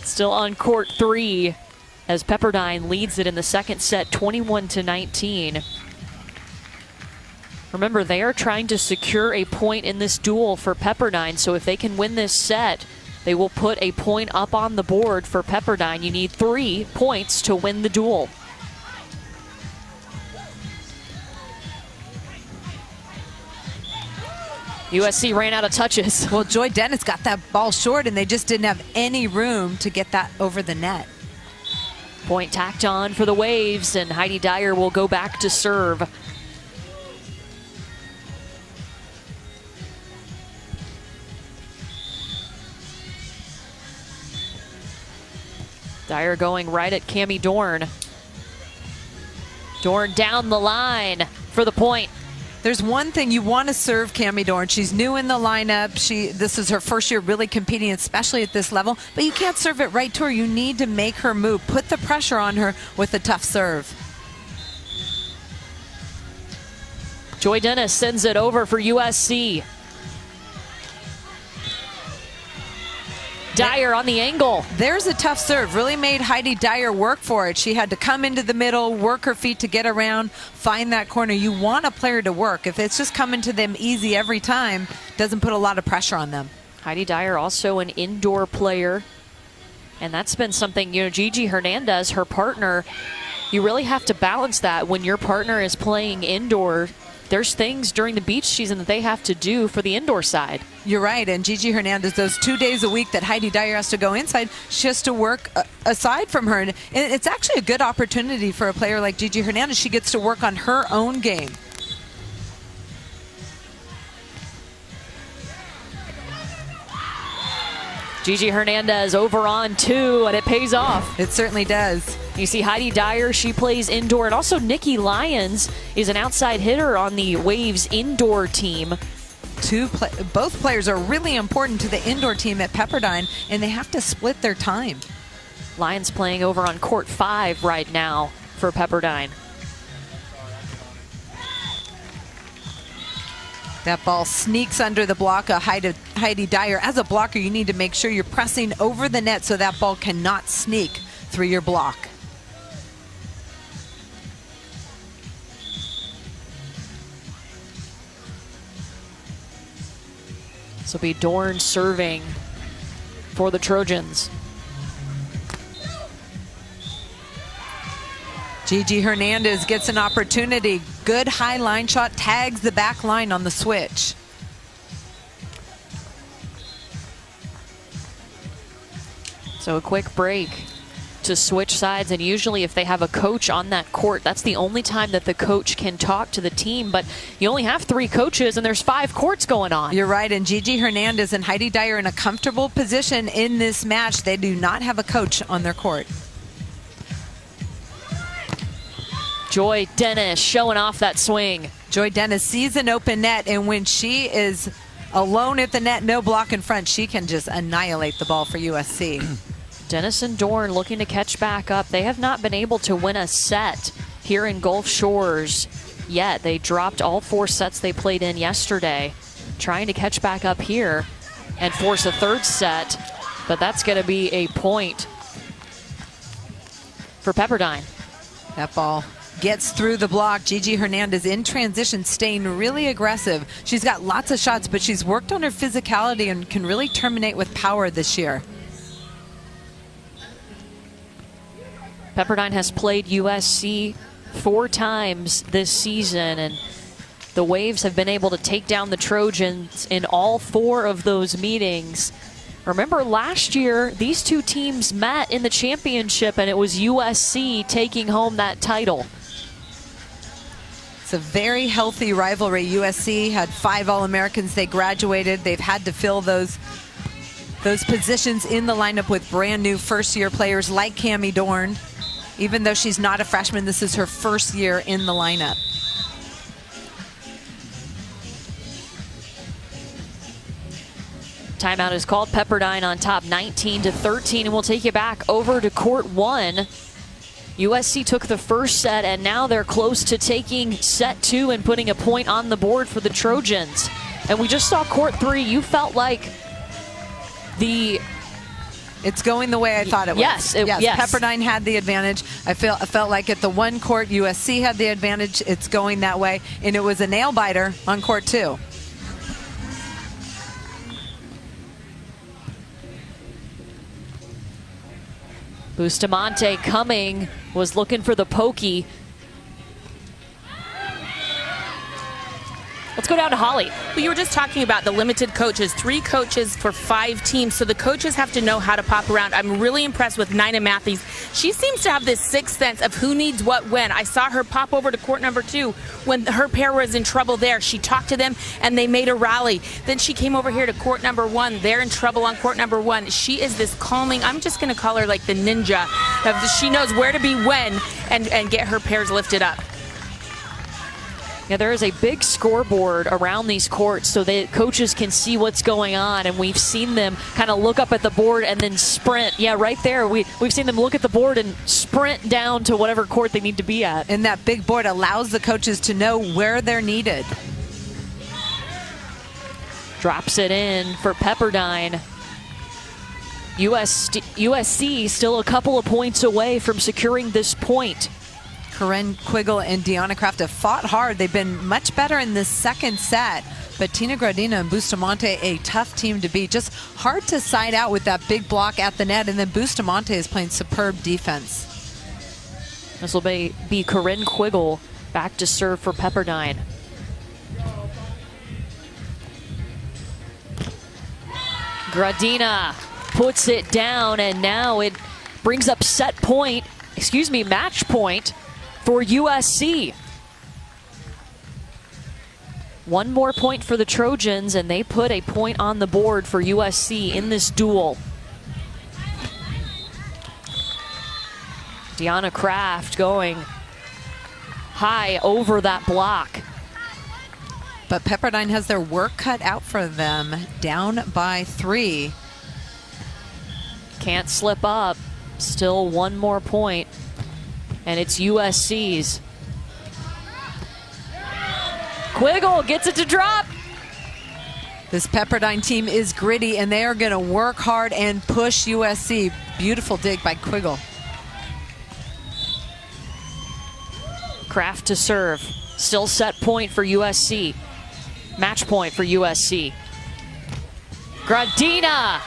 Speaker 1: Still on court 3 as Pepperdine leads it in the second set, 21-19. Remember, they are trying to secure a point in this duel for Pepperdine, so if they can win this set, they will put a point up on the board for Pepperdine. You need 3 points to win the duel. USC ran out of touches.
Speaker 4: Well, Joy Dennis got that ball short, and they just didn't have any room to get that over the net.
Speaker 1: Point tacked on for the Waves, and Heidi Dyer will go back to serve. Dyer going right at Cammie Dorn. Dorn down the line for the point.
Speaker 4: There's one thing you want to serve Cammie Dorn. She's new in the lineup. This is her first year really competing, especially at this level. But you can't serve it right to her. You need to make her move. Put the pressure on her with a tough serve.
Speaker 1: Joy Dennis sends it over for USC. Dyer on the angle.
Speaker 4: There's a tough serve. Really made Heidi Dyer work for it. She had to come into the middle, work her feet to get around, find that corner. You want a player to work. If it's just coming to them easy every time, doesn't put a lot of pressure on them.
Speaker 1: Heidi Dyer also an indoor player. And that's been something, Gigi Hernandez, her partner, you really have to balance that when your partner is playing indoor. There's things during the beach season that they have to do for the indoor side.
Speaker 4: You're right, and Gigi Hernandez, those 2 days a week that Heidi Dyer has to go inside, she has to work aside from her. And it's actually a good opportunity for a player like Gigi Hernandez. She gets to work on her own game.
Speaker 1: Gigi Hernandez over on 2, and it pays off.
Speaker 4: It certainly does.
Speaker 1: You see Heidi Dyer, she plays indoor, and also Nikki Lyons is an outside hitter on the Waves indoor team.
Speaker 4: Both players are really important to the indoor team at Pepperdine, and they have to split their time.
Speaker 1: Lyons playing over on court 5 right now for Pepperdine.
Speaker 4: That ball sneaks under the block of Heidi Dyer. As a blocker, you need to make sure you're pressing over the net so that ball cannot sneak through your block.
Speaker 1: This will be Dorn serving for the Trojans.
Speaker 4: Gigi Hernandez gets an opportunity. Good high line shot, tags the back line on the switch.
Speaker 1: So a quick break to switch sides, and usually if they have a coach on that court, that's the only time that the coach can talk to the team, but you only have 3 coaches and there's 5 courts going on.
Speaker 4: You're right, and Gigi Hernandez and Heidi Dyer in a comfortable position in this match. They do not have a coach on their court.
Speaker 1: Joy Dennis showing off that swing.
Speaker 4: Joy Dennis sees an open net, and when she is alone at the net, no block in front, she can just annihilate the ball for USC.
Speaker 1: Denison Dorn looking to catch back up. They have not been able to win a set here in Gulf Shores yet. They dropped all 4 sets they played in yesterday, trying to catch back up here and force a 3rd set, but that's going to be a point for Pepperdine.
Speaker 4: That ball gets through the block. Gigi Hernandez in transition, staying really aggressive. She's got lots of shots, but she's worked on her physicality and can really terminate with power this year.
Speaker 1: Pepperdine has played USC 4 times this season, and the Waves have been able to take down the Trojans in all 4 of those meetings. Remember last year, these 2 teams met in the championship, and it was USC taking home that title.
Speaker 4: It's a very healthy rivalry. USC had 5 All-Americans. They graduated. They've had to fill those positions in the lineup with brand new first-year players like Cammie Dorn. Even though she's not a freshman, this is her first year in the lineup.
Speaker 1: Timeout is called. Pepperdine on top 19-13, and we'll take you back over to court 1. USC took the first set, and now they're close to taking set 2 and putting a point on the board for the Trojans. And we just saw court 3. You felt like
Speaker 4: it's going the way I thought it was.
Speaker 1: Yes.
Speaker 4: Pepperdine had the advantage. I felt like at the one court, USC had the advantage. It's going that way, and it was a nail biter on court 2.
Speaker 1: Bustamante coming, was looking for the pokey. Let's go down to Holly.
Speaker 8: Well, you were just talking about the limited coaches, 3 coaches for 5 teams, so the coaches have to know how to pop around. I'm really impressed with Nina Matthews. She seems to have this sixth sense of who needs what when. I saw her pop over to court number 2 when her pair was in trouble there. She talked to them and they made a rally. Then she came over here to court number 1. They're in trouble on court number 1. She is this calming, I'm just going to call her like the ninja. She knows where to be when and get her pairs lifted up.
Speaker 1: Yeah, there is a big scoreboard around these courts so that coaches can see what's going on, and we've seen them kind of look up at the board and then sprint. Yeah, right there, we've seen them look at the board and sprint down to whatever court they need to be at.
Speaker 4: And that big board allows the coaches to know where they're needed.
Speaker 1: Drops it in for Pepperdine. USC still a couple of points away from securing this point.
Speaker 4: Corinne Quiggle and Deanna Kraft have fought hard. They've been much better in this second set. But Tina Gradina and Bustamante, a tough team to beat. Just hard to side out with that big block at the net. And then Bustamante is playing superb defense.
Speaker 1: This will be Corinne Quiggle back to serve for Pepperdine. Gradina puts it down, and now it brings up match point for USC. One more point for the Trojans, and they put a point on the board for USC in this duel. Deanna Kraft going high over that block.
Speaker 4: But Pepperdine has their work cut out for them, down by 3.
Speaker 1: Can't slip up. Still one more point, and it's USC's. Quiggle gets it to drop.
Speaker 4: This Pepperdine team is gritty, and they are going to work hard and push USC. Beautiful dig by Quiggle.
Speaker 1: Kraft to serve. Still set point for USC. Match point for USC. Gradina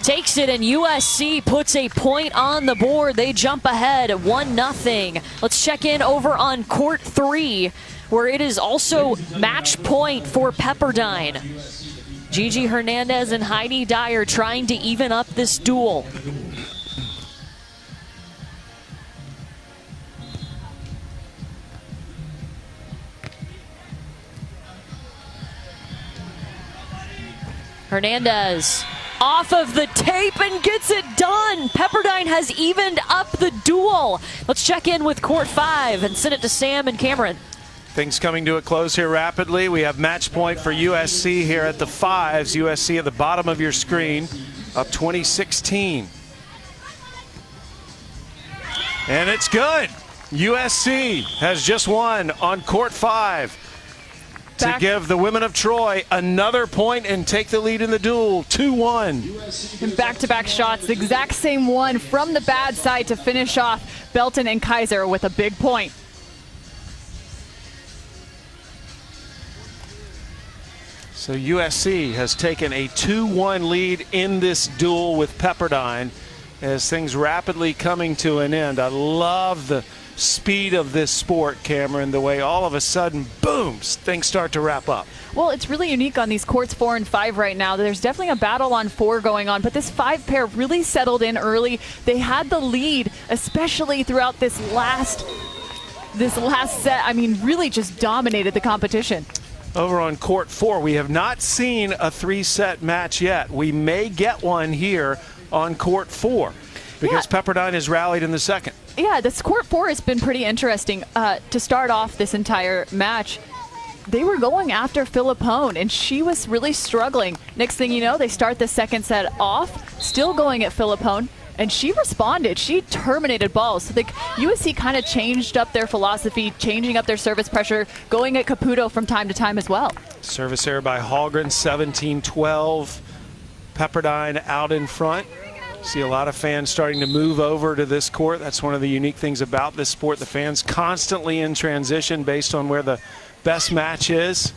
Speaker 1: takes it, and USC puts a point on the board. They jump ahead 1-0. Let's check in over on court 3, where it is also match point for Pepperdine. Gigi Hernandez and Heidi Dyer trying to even up this duel. Hernandez off of the tape and gets it done. Pepperdine has evened up the duel. Let's check in with court 5 and send it to Sam and Cameron.
Speaker 6: Things coming to a close here rapidly. We have match point for USC here at the 5s. USC at the bottom of your screen, up 20-16. And it's good. USC has just won on court 5 to give the women of Troy another point and take the lead in the duel, 2-1.
Speaker 7: And back-to-back shots, the exact same one from the bad side to finish off Belton and Kaiser with a big point.
Speaker 6: So USC has taken a 2-1 lead in this duel with Pepperdine as things rapidly coming to an end. I love the speed of this sport, Cameron, the way all of a sudden, boom, things start to wrap up.
Speaker 7: Well, it's really unique on these courts 4 and 5 right now. There's definitely a battle on 4 going on, but this 5 pair really settled in early. They had the lead, especially throughout this last set. I mean, really just dominated the competition.
Speaker 6: Over on court 4, we have not seen a 3-set match yet. We may get one here on court 4 because Pepperdine has rallied in the second.
Speaker 7: Yeah, this court 4 has been pretty interesting. To start off this entire match, they were going after Philippone, and she was really struggling. Next thing you know, they start the second set off, still going at Philippone, and she responded. She terminated balls. So the USC kind of changed up their philosophy, changing up their service pressure, going at Caputo from time to time as well.
Speaker 6: Service error by Hallgren, 17-12. Pepperdine out in front. See a lot of fans starting to move over to this court. That's one of the unique things about this sport. The fans constantly in transition based on where the best match is.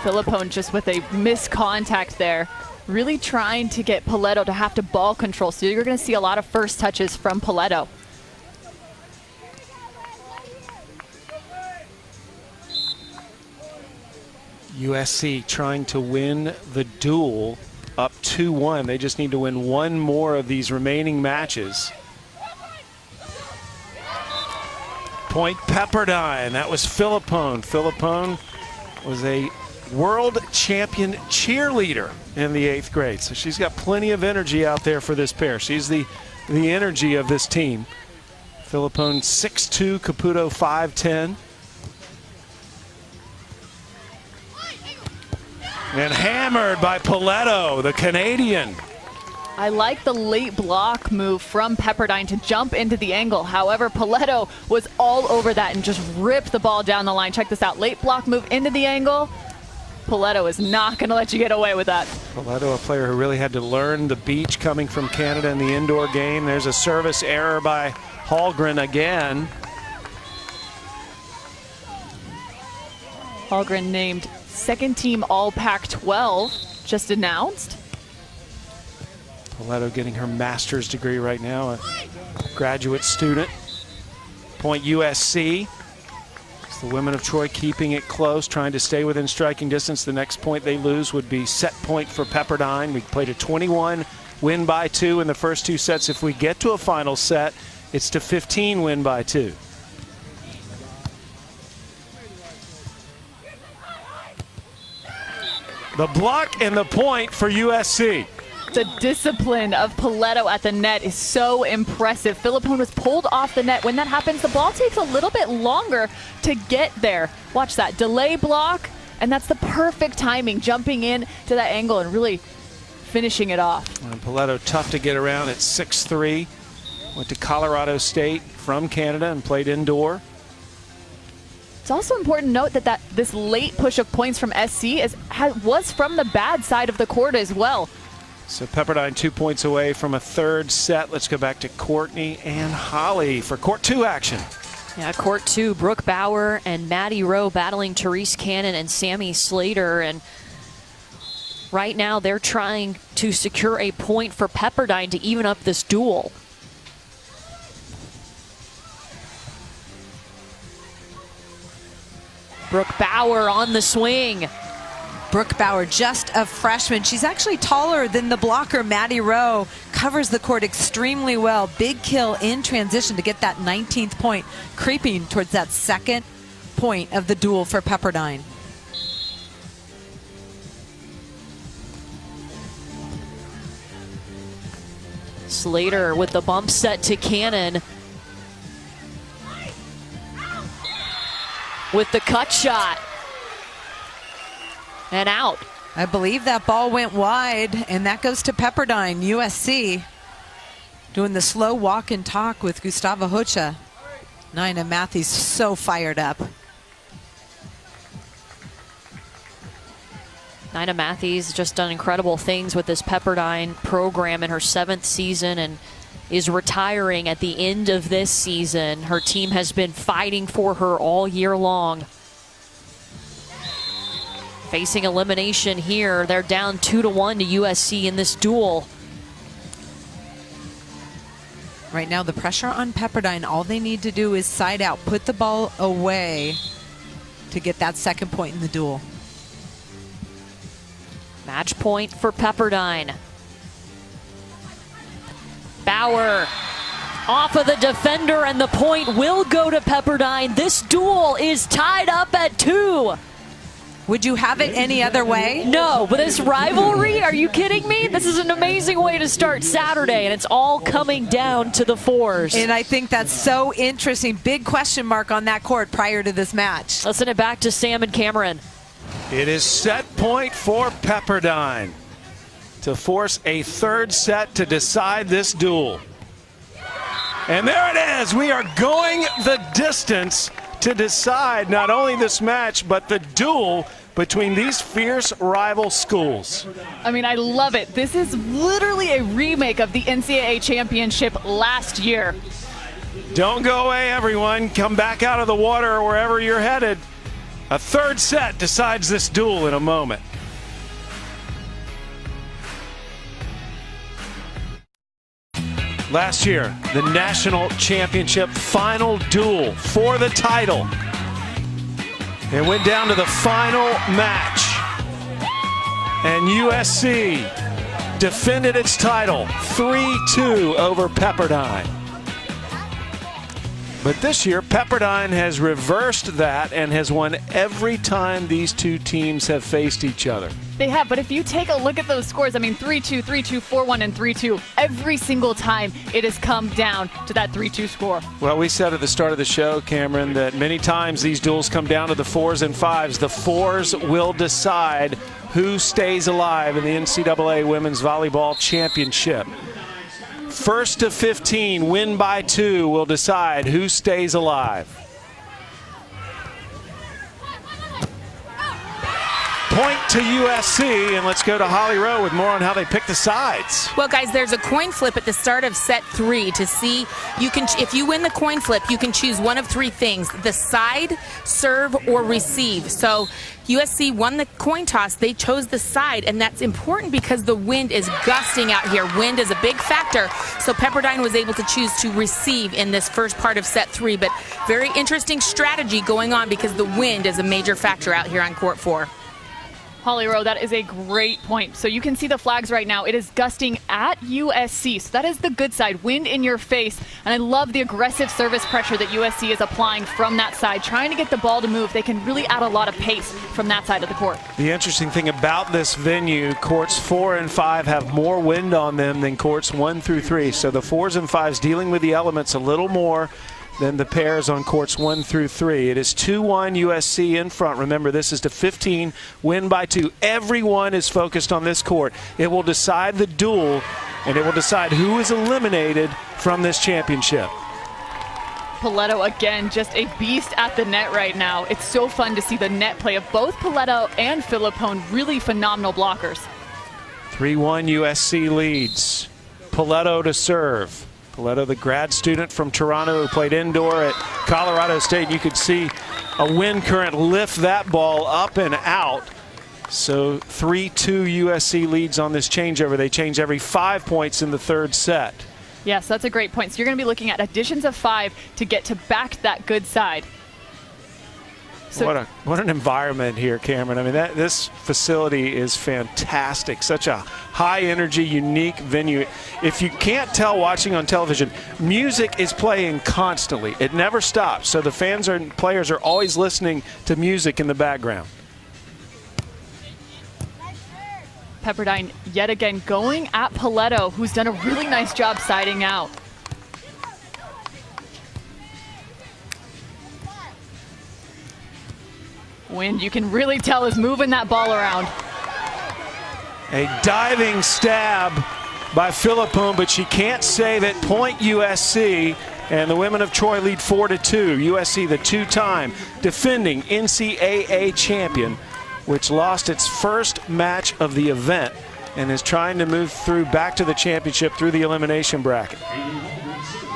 Speaker 7: Philippone just with a missed contact there, really trying to get Paletto to have to ball control. So you're going to see a lot of first touches from Paletto.
Speaker 6: USC trying to win the duel up 2-1. They just need to win one more of these remaining matches. Point Pepperdine. That was Philippone. Philippone was a world champion cheerleader in the 8th grade. So she's got plenty of energy out there for this pair. She's the energy of this team. Philippone 6'2", Caputo 5'10". And hammered by Paletto, the Canadian.
Speaker 7: I like the late block move from Pepperdine to jump into the angle. However, Paletto was all over that and just ripped the ball down the line. Check this out. Late block move into the angle. Paletto is not going to let you get away with that.
Speaker 6: Paletto, a player who really had to learn the beach coming from Canada in the indoor game. There's a service error by Hallgren again.
Speaker 7: Hallgren named second team All Pac-12, just announced.
Speaker 6: Paletto getting her master's degree right now, a graduate student. Point USC. It's the women of Troy keeping it close, trying to stay within striking distance. The next point they lose would be set point for Pepperdine. We played a 21, win by 2 in the first 2 sets. If we get to a final set, it's to 15, win by 2. The block and the point for USC.
Speaker 7: The discipline of Paletto at the net is so impressive. Philippone was pulled off the net. When that happens, the ball takes a little bit longer to get there. Watch that delay block, and that's the perfect timing, jumping in to that angle and really finishing it off.
Speaker 6: And Paletto tough to get around at 6'3". Went to Colorado State from Canada and played indoor.
Speaker 7: It's also important to note that this late push of points from SC was from the bad side of the court as well.
Speaker 6: So Pepperdine 2 points away from a 3rd set. Let's go back to Courtney and Holly for court 2 action.
Speaker 1: Yeah, court 2, Brooke Bauer and Maddie Rowe battling Therese Cannon and Sammy Slater. And right now they're trying to secure a point for Pepperdine to even up this duel. Brooke Bauer on the swing.
Speaker 4: Brooke Bauer, just a freshman. She's actually taller than the blocker, Maddie Rowe. Covers the court extremely well. Big kill in transition to get that 19th point, creeping towards that second point of the duel for Pepperdine.
Speaker 1: Slater with the bump set to Cannon. With the cut shot. And out.
Speaker 4: I believe that ball went wide, and that goes to Pepperdine, USC. Doing the slow walk and talk with Gustava Hocha. Nina Matthews so fired up.
Speaker 1: Nina Matthews just done incredible things with this Pepperdine program in her 7th season and is retiring at the end of this season. Her team has been fighting for her all year long. Facing elimination here. They're down 2-1 to USC in this duel.
Speaker 4: Right now the pressure on Pepperdine, all they need to do is side out, put the ball away to get that second point in the duel.
Speaker 1: Match point for Pepperdine. Bauer off of the defender, and the point will go to Pepperdine. This duel is tied up at 2.
Speaker 4: Would you have it any other way?
Speaker 1: No, but this rivalry, are you kidding me? This is an amazing way to start Saturday, and it's all coming down to the 4s.
Speaker 4: And I think that's so interesting. Big question mark on that court prior to this match.
Speaker 1: Let's send it back to Sam and Cameron.
Speaker 6: It is set point for Pepperdine to force a 3rd set to decide this duel. And there it is. We are going the distance to decide not only this match, but the duel between these fierce rival schools.
Speaker 7: I mean, I love it. This is literally a remake of the NCAA championship last year.
Speaker 6: Don't go away, everyone. Come back out of the water or wherever you're headed. A 3rd set decides this duel in a moment. Last year, the national championship final duel for the title. It went down to the final match. And USC defended its title 3-2 over Pepperdine. But this year, Pepperdine has reversed that and has won every time these two teams have faced each other.
Speaker 7: They have, but if you take a look at those scores, I mean 3-2, 3-2, 4-1, and 3-2, every single time it has come down to that 3-2 score.
Speaker 6: Well, we said at the start of the show, Cameron, that many times these duels come down to the 4s and 5s. The 4s will decide who stays alive in the NCAA Women's Volleyball Championship. 1st to 15, win by 2, will decide who stays alive. Point to USC, and let's go to Holly Rowe with more on how they pick the sides.
Speaker 8: Well, guys, there's a coin flip at the start of set 3 to see if you win the coin flip, you can choose one of 3 things: the side, serve, or receive. So USC won the coin toss. They chose the side, and that's important because the wind is gusting out here. Wind is a big factor, so Pepperdine was able to choose to receive in this first part of set 3. But very interesting strategy going on because the wind is a major factor out here on court 4.
Speaker 7: Holly Rowe, that is a great point. So you can see the flags right now. It is gusting at USC. So that is the good side, wind in your face. And I love the aggressive service pressure that USC is applying from that side, trying to get the ball to move. They can really add a lot of pace from that side of the court.
Speaker 6: The interesting thing about this venue, courts 4 and 5 have more wind on them than courts 1 through 3. So the 4s and 5s dealing with the elements a little more than the pairs on courts 1 through 3. It is 2-1 USC in front. Remember, this is to 15, win by 2. Everyone is focused on this court. It will decide the duel, and it will decide who is eliminated from this championship.
Speaker 7: Paletto, again, just a beast at the net right now. It's so fun to see the net play of both Paletto and Philippone, really phenomenal blockers.
Speaker 6: 3-1 USC leads. Paletto to serve. Paletto, the grad student from Toronto who played indoor at Colorado State. You could see a wind current lift that ball up and out. So 3-2 USC leads on this changeover. They change every 5 points in the 3rd set.
Speaker 7: Yes, that's a great point. So you're going to be looking at additions of 5 to get to back that good side. So
Speaker 6: what an environment here, Cameron. I mean, this facility is fantastic. Such a high-energy, unique venue. If you can't tell watching on television, music is playing constantly. It never stops. So the fans and players are always listening to music in the background.
Speaker 7: Pepperdine yet again going at Paletto, who's done a really nice job siding out. Wind, you can really tell, is moving that ball around.
Speaker 6: A diving stab by Philippone, but she can't save it. Point USC, and the women of Troy lead 4-2. USC, the two-time defending NCAA champion, which lost its first match of the event and is trying to move through back to the championship through the elimination bracket.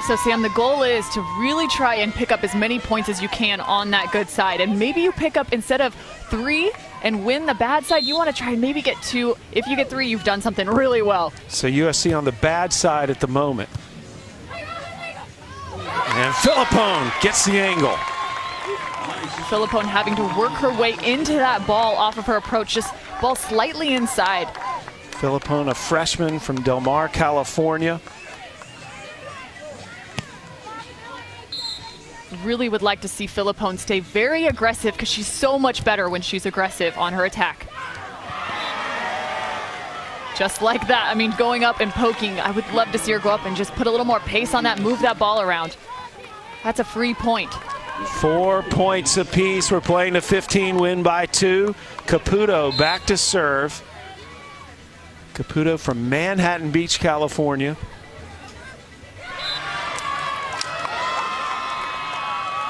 Speaker 7: So, Sam, the goal is to really try and pick up as many points as you can on that good side. And maybe you pick up, instead of 3 and win the bad side, you want to try and maybe get 2. If you get 3, you've done something really well.
Speaker 6: So USC on the bad side at the moment. And Philippone gets the angle.
Speaker 7: Philippone having to work her way into that ball off of her approach, just ball slightly inside.
Speaker 6: Philippone, a freshman from Del Mar, California.
Speaker 7: Really would like to see Philippone stay very aggressive, because she's so much better when she's aggressive on her attack. Just like that. I mean, going up and poking, I would love to see her go up and just put a little more pace on that, move that ball around. That's a free point.
Speaker 6: 4 points apiece. We're playing a 15, win by 2. Caputo back to serve. Caputo from Manhattan Beach, California.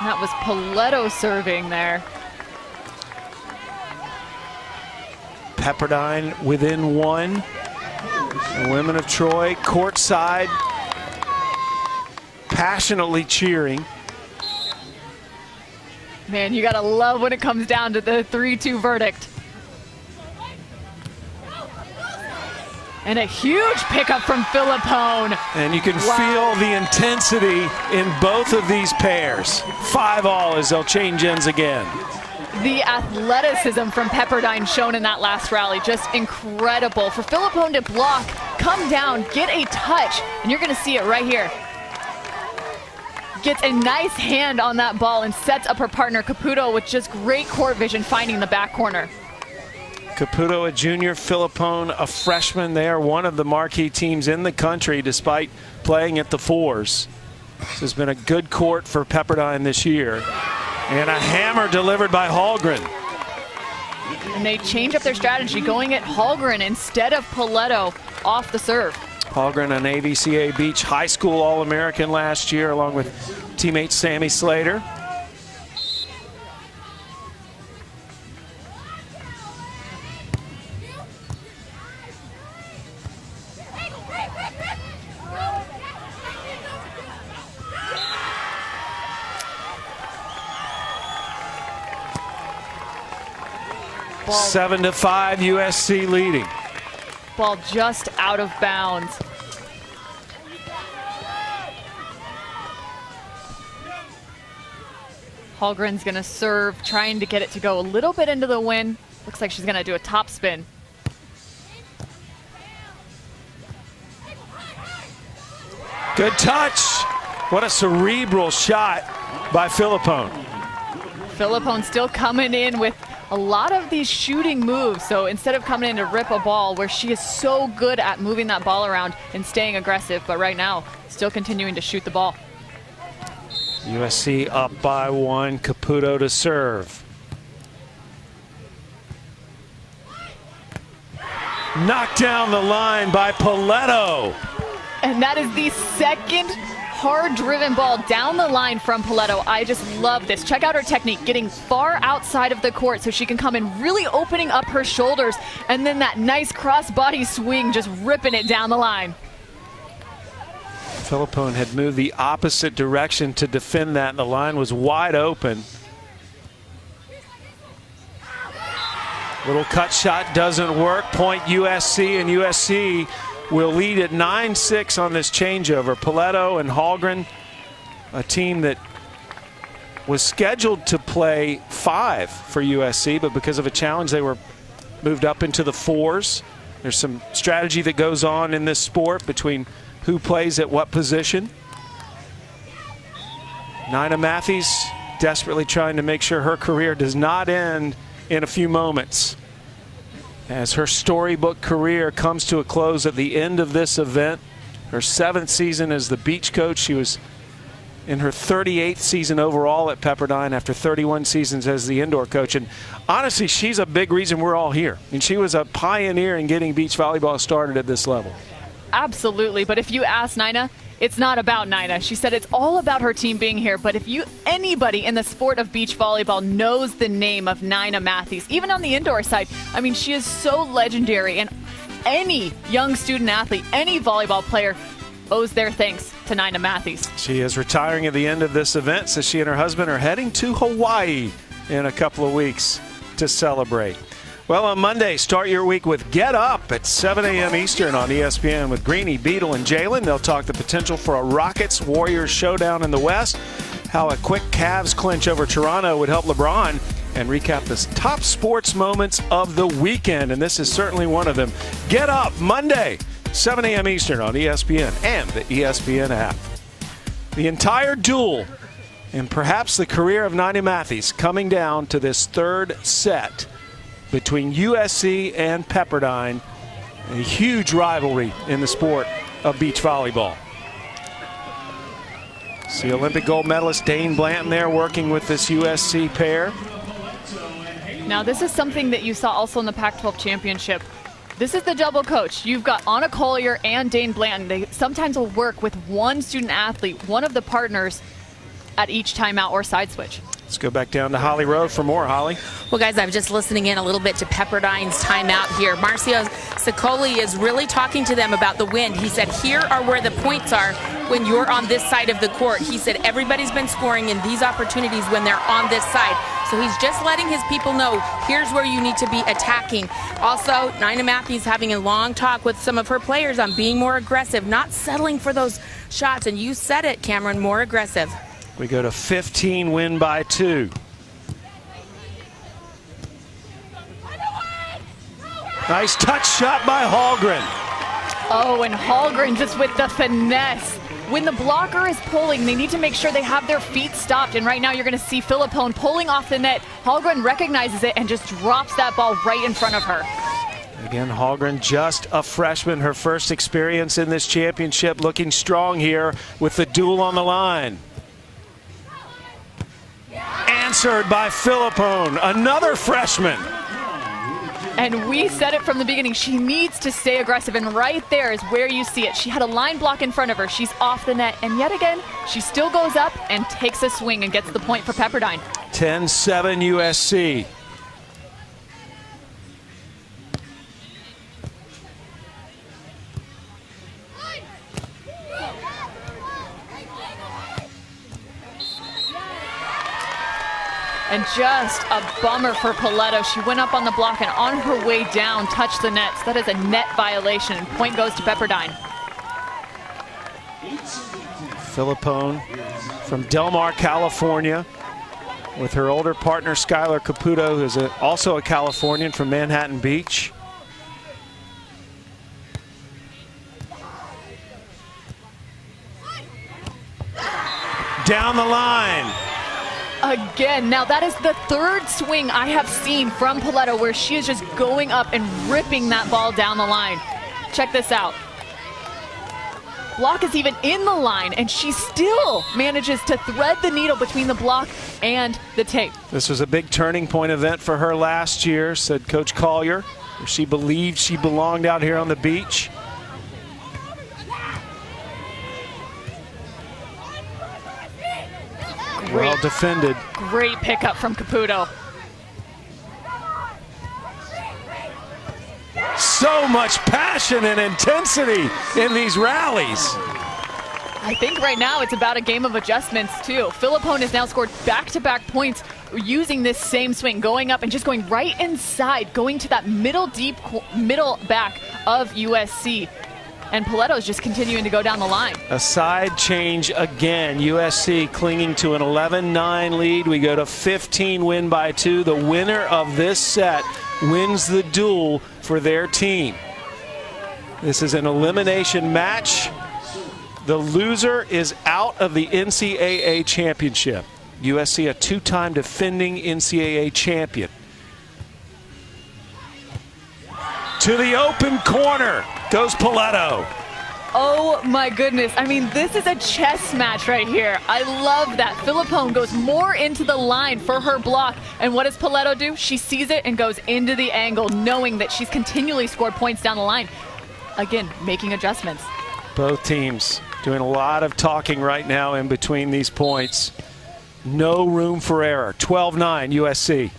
Speaker 7: That was Paletto serving there.
Speaker 6: Pepperdine within 1. The women of Troy courtside, passionately cheering.
Speaker 7: Man, you gotta love when it comes down to the 3-2 verdict. And a huge pickup from Philippone.
Speaker 6: And you can feel the intensity in both of these pairs. 5-all as they'll change ends again.
Speaker 7: The athleticism from Pepperdine shown in that last rally, just incredible. For Philippone to block, come down, get a touch, and you're gonna see it right here. Gets a nice hand on that ball and sets up her partner Caputo with just great court vision, finding the back corner.
Speaker 6: Caputo, a junior, Philippone, a freshman. They are one of the marquee teams in the country despite playing at the 4s. This has been a good court for Pepperdine this year. And a hammer delivered by Hallgren.
Speaker 7: And they change up their strategy, going at Hallgren instead of Paletto off the serve.
Speaker 6: Hallgren, an AVCA Beach High School All-American last year, along with teammate Sammy Slater.
Speaker 7: Ball.
Speaker 6: 7-5, USC leading.
Speaker 7: Ball just out of bounds. Hallgren's gonna serve, trying to get it to go a little bit into the wind. Looks like she's gonna do a top spin.
Speaker 6: Good touch. What a cerebral shot by Philippone.
Speaker 7: Philippone still coming in with a lot of these shooting moves. So instead of coming in to rip a ball, where she is so good at moving that ball around and staying aggressive, but right now still continuing to shoot the ball.
Speaker 6: USC up by 1, Caputo to serve. Knocked down the line by Paletto.
Speaker 7: And that is the second hard-driven ball down the line from Paletto. I just love this. Check out her technique, getting far outside of the court so she can come in, really opening up her shoulders, and then that nice cross-body swing, just ripping it down the line.
Speaker 6: Philippone had moved the opposite direction to defend that, and the line was wide open. Little cut shot doesn't work. Point USC, and USC will lead at 9-6 on this changeover. Paletto and Hallgren, a team that was scheduled to play 5 for USC, but because of a challenge, they were moved up into the 4s. There's some strategy that goes on in this sport between who plays at what position. Nina Matthews desperately trying to make sure her career does not end in a few moments, as her storybook career comes to a close at the end of this event. Her 7th season as the beach coach. She was in her 38th season overall at Pepperdine after 31 seasons as the indoor coach. And honestly, she's a big reason we're all here. I mean, she was a pioneer in getting beach volleyball started at this level.
Speaker 7: Absolutely. But if you ask Nina, it's not about Nina. She said it's all about her team being here. But if anybody in the sport of beach volleyball knows the name of Nina Matthews, even on the indoor side, I mean, she is so legendary. And any young student athlete, any volleyball player owes their thanks to Nina Matthews.
Speaker 6: She is retiring at the end of this event, so she and her husband are heading to Hawaii in a couple of weeks to celebrate. Well, on Monday, start your week with Get Up at 7 a.m. Eastern on ESPN with Greeny, Beadle, and Jalen. They'll talk the potential for a Rockets-Warriors showdown in the West, how a quick Cavs clinch over Toronto would help LeBron, and recap the top sports moments of the weekend, and this is certainly one of them. Get Up, Monday, 7 a.m. Eastern on ESPN and the ESPN app. The entire duel and perhaps the career of Nina Matthews coming down to this third set between USC and Pepperdine, a huge rivalry in the sport of beach volleyball. See Olympic gold medalist Dane Blanton there working with this USC pair.
Speaker 7: Now this is something that you saw also in the Pac-12 championship. This is the double coach. You've got Anna Collier and Dane Blanton. They sometimes will work with one student athlete, one of the partners, at each timeout or side switch.
Speaker 6: Let's go back down to Holly Road for more, Holly.
Speaker 8: Well, guys, I was just listening in a little bit to Pepperdine's timeout here. Marcio Sicoli is really talking to them about the wind. He said, here are where the points are when you're on this side of the court. He said, everybody's been scoring in these opportunities when they're on this side. So he's just letting his people know, here's where you need to be attacking. Also, Nina Matthews having a long talk with some of her players on being more aggressive, not settling for those shots. And you said it, Cameron, more aggressive.
Speaker 6: We go to 15, win by 2. Nice touch shot by Hallgren.
Speaker 7: Oh, and Hallgren just with the finesse. When the blocker is pulling, they need to make sure they have their feet stopped. And right now you're going to see Philippone pulling off the net. Hallgren recognizes it and just drops that ball right in front of her.
Speaker 6: Again, Hallgren, just a freshman, her first experience in this championship, looking strong here with the duel on the line. Answered by Philippone, another freshman.
Speaker 7: And we said it from the beginning, she needs to stay aggressive, and right there is where you see it. She had a line block in front of her, she's off the net, and yet again, she still goes up and takes a swing and gets the point for Pepperdine.
Speaker 6: 10-7 USC.
Speaker 7: And just a bummer for Paletto. She went up on the block and on her way down touched the nets. That is a net violation. And point goes to Pepperdine.
Speaker 6: Philippone from Del Mar, California, with her older partner Skylar Caputo, who's also a Californian from Manhattan Beach. Down the line.
Speaker 7: Again, now that is the third swing I have seen from Paletto where she is just going up and ripping that ball down the line. Check this out. Block is even in the line and she still manages to thread the needle between the block and the tape.
Speaker 6: This was a big turning point event for her last year, said Coach Collier. She believed she belonged out here on the beach. Well defended.
Speaker 7: Great pickup from Caputo.
Speaker 6: So much passion and intensity in these rallies.
Speaker 7: I think right now it's about a game of adjustments too. Philippone has now scored back-to-back points using this same swing, going up and just going right inside, going to that middle back of USC. And Paletto is just continuing to go down the line.
Speaker 6: A side change again. USC clinging to an 11-9 lead. We go to 15, win by 2. The winner of this set wins the duel for their team. This is an elimination match. The loser is out of the NCAA championship. USC, a two-time defending NCAA champion. To the open corner goes Paletto.
Speaker 7: Oh my goodness. I mean, this is a chess match right here. I love that. Philippone goes more into the line for her block. And what does Paletto do? She sees it and goes into the angle, knowing that she's continually scored points down the line. again, making adjustments.
Speaker 6: Both teams doing a lot of talking right now in between these points. No room for error. 12-9 USC.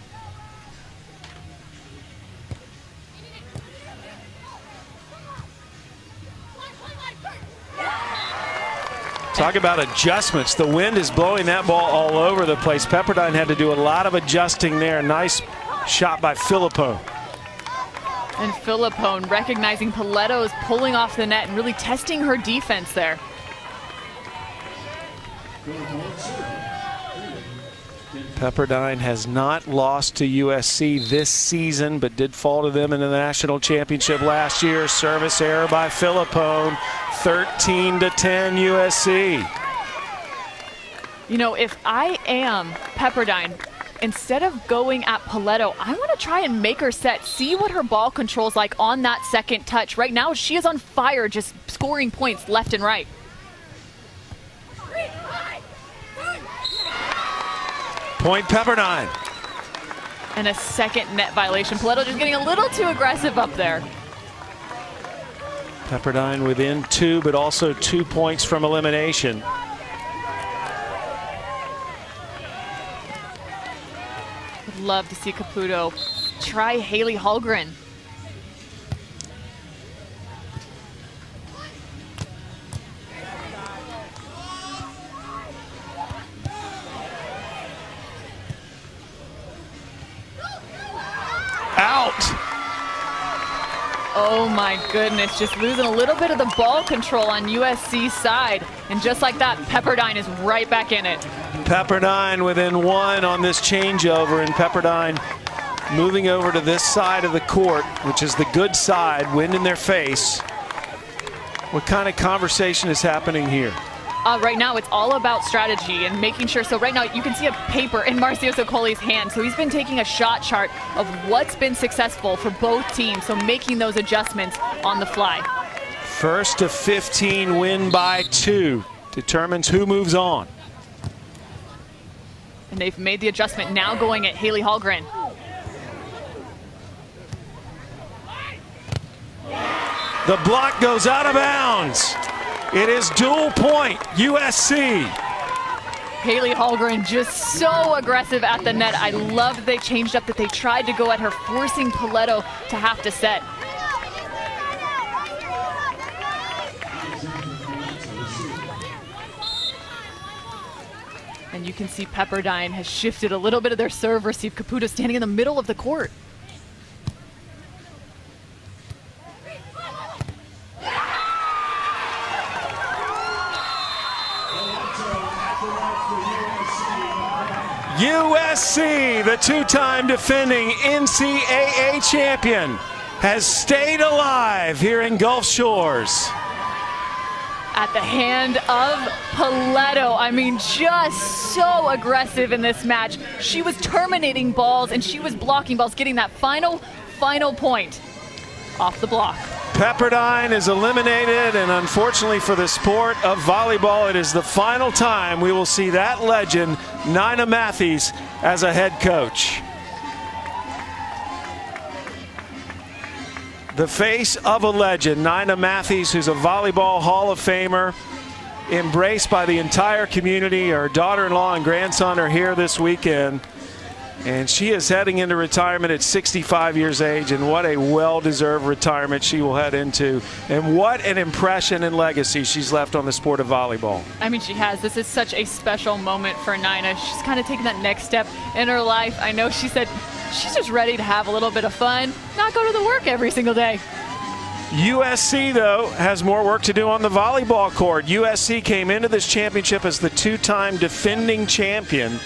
Speaker 6: Talk about adjustments. The wind is blowing that ball all over the place. Pepperdine had to do a lot of adjusting there. Nice shot by Philippone.
Speaker 7: And Philippone recognizing Paletto's pulling off the net and really testing her defense there.
Speaker 6: Pepperdine has not lost to USC this season, but did fall to them in the national championship last year. Service error by Philippone, 13-10 USC.
Speaker 7: You know, if I am Pepperdine, instead of going at Paletto, I want to try and make her set, see what her ball control's like on that second touch. Right now, she is on fire, just scoring points left and right.
Speaker 6: Point Pepperdine.
Speaker 7: And a second net violation. Paletto just getting a little too aggressive up there.
Speaker 6: Pepperdine within 2, but also 2 points from elimination.
Speaker 7: Would love to see Caputo try Haley Hallgren.
Speaker 6: Out.
Speaker 7: Oh my goodness, just losing a little bit of the ball control on USC's side. And just like that, Pepperdine is right back in it.
Speaker 6: Pepperdine within 1 on this changeover, and Pepperdine moving over to this side of the court, which is the good side, wind in their face. What kind of conversation is happening here?
Speaker 7: Right now, it's all about strategy and making sure. So right now, you can see a paper in Marcio Soccoli's hand. So he's been taking a shot chart of what's been successful for both teams. So making those adjustments on the fly.
Speaker 6: First to 15, win by 2. Determines who moves on.
Speaker 7: And they've made the adjustment, now going at Haley Hallgren.
Speaker 6: The block goes out of bounds. It is dual point, USC.
Speaker 7: Haley Hallgren just so aggressive at the net. I love that they changed up, that they tried to go at her, forcing Paletto to have to set. And you can see Pepperdine has shifted a little bit of their serve receive. Caputo standing in the middle of the court.
Speaker 6: USC, the 2-time defending NCAA champion, has stayed alive here in Gulf Shores.
Speaker 7: At the hand of Paletto. I mean, just so aggressive in this match. She was terminating balls and she was blocking balls, getting that final point off the block.
Speaker 6: Pepperdine is eliminated, and unfortunately for the sport of volleyball, it is the final time we will see that legend, Nina Matthews, as a head coach. The face of a legend, Nina Matthews, who's a volleyball Hall of Famer, embraced by the entire community. Her daughter-in-law and grandson are here this weekend. And she is heading into retirement at 65 years age, and what a well-deserved retirement she will head into. And what an impression and legacy she's left on the sport of volleyball.
Speaker 7: I mean, she has. This is such a special moment for Nina. She's kind of taking that next step in her life. I know she said she's just ready to have a little bit of fun, not go to the work every single day.
Speaker 6: USC, though, has more work to do on the volleyball court. USC came into this championship as the 2-time defending champion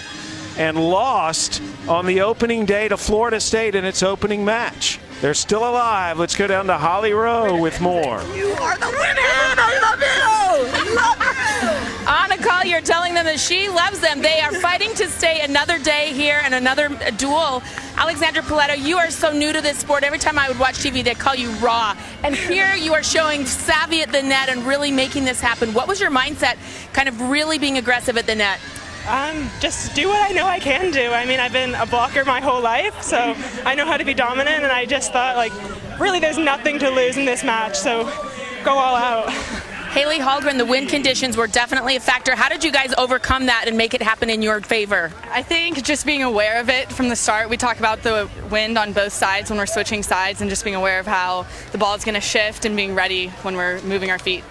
Speaker 6: and lost on the opening day to Florida State in its opening match. They're still alive. Let's go down to Holly Rowe with more.
Speaker 8: You are the winner! I love you! Love you! Anna Collier telling them that she loves them. They are fighting to stay another day here and another duel. Alexandra Paletto, you are so new to this sport. Every time I would watch TV, they'd call you raw. And here you are showing savvy at the net and really making this happen. What was your mindset, kind of really being aggressive at the net?
Speaker 13: Just do what I know I can do. I mean, I've been a blocker my whole life, so I know how to be dominant, and I just thought, like, really there's nothing to lose in this match, so go all out.
Speaker 8: Haley Hallgren, the wind conditions were definitely a factor. How did you guys overcome that and make it happen in your favor?
Speaker 14: I think just being aware of it from the start. We talk about the wind on both sides when we're switching sides, and just being aware of how the ball is going to shift and being ready when we're moving our feet.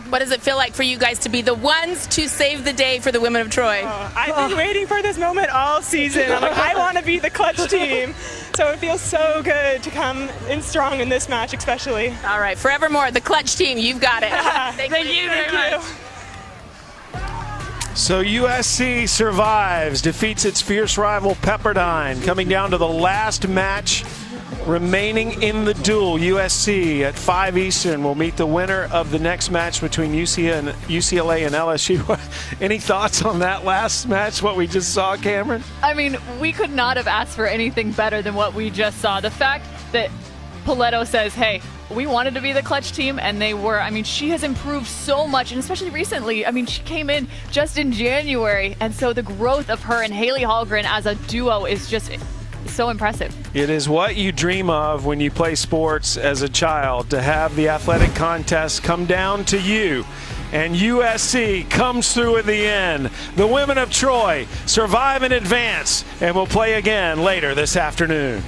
Speaker 8: What does it feel like for you guys to be the ones to save the day for the women of Troy?
Speaker 13: I've been waiting for this moment all season. I'm like, I want to be the clutch team. So it feels so good to come in strong in this match, especially.
Speaker 8: All right, forevermore, the clutch team, you've got it.
Speaker 13: Thank you very much.
Speaker 6: So USC survives, defeats its fierce rival Pepperdine, coming down to the last match remaining in the duel. USC at 5 Eastern will meet the winner of the next match between UCLA and LSU. Any thoughts on that last match, what we just saw, Cameron?
Speaker 7: I mean, we could not have asked for anything better than what we just saw. The fact that Paletto says, hey, we wanted to be the clutch team, and they were. I mean, she has improved so much, and especially recently. I mean, she came in just in January, and so the growth of her and Haley Hallgren as a duo is just so impressive.
Speaker 6: It is what you dream of when you play sports as a child, to have the athletic contest come down to you. And USC comes through in the end. The women of Troy survive and advance, and will play again later this afternoon.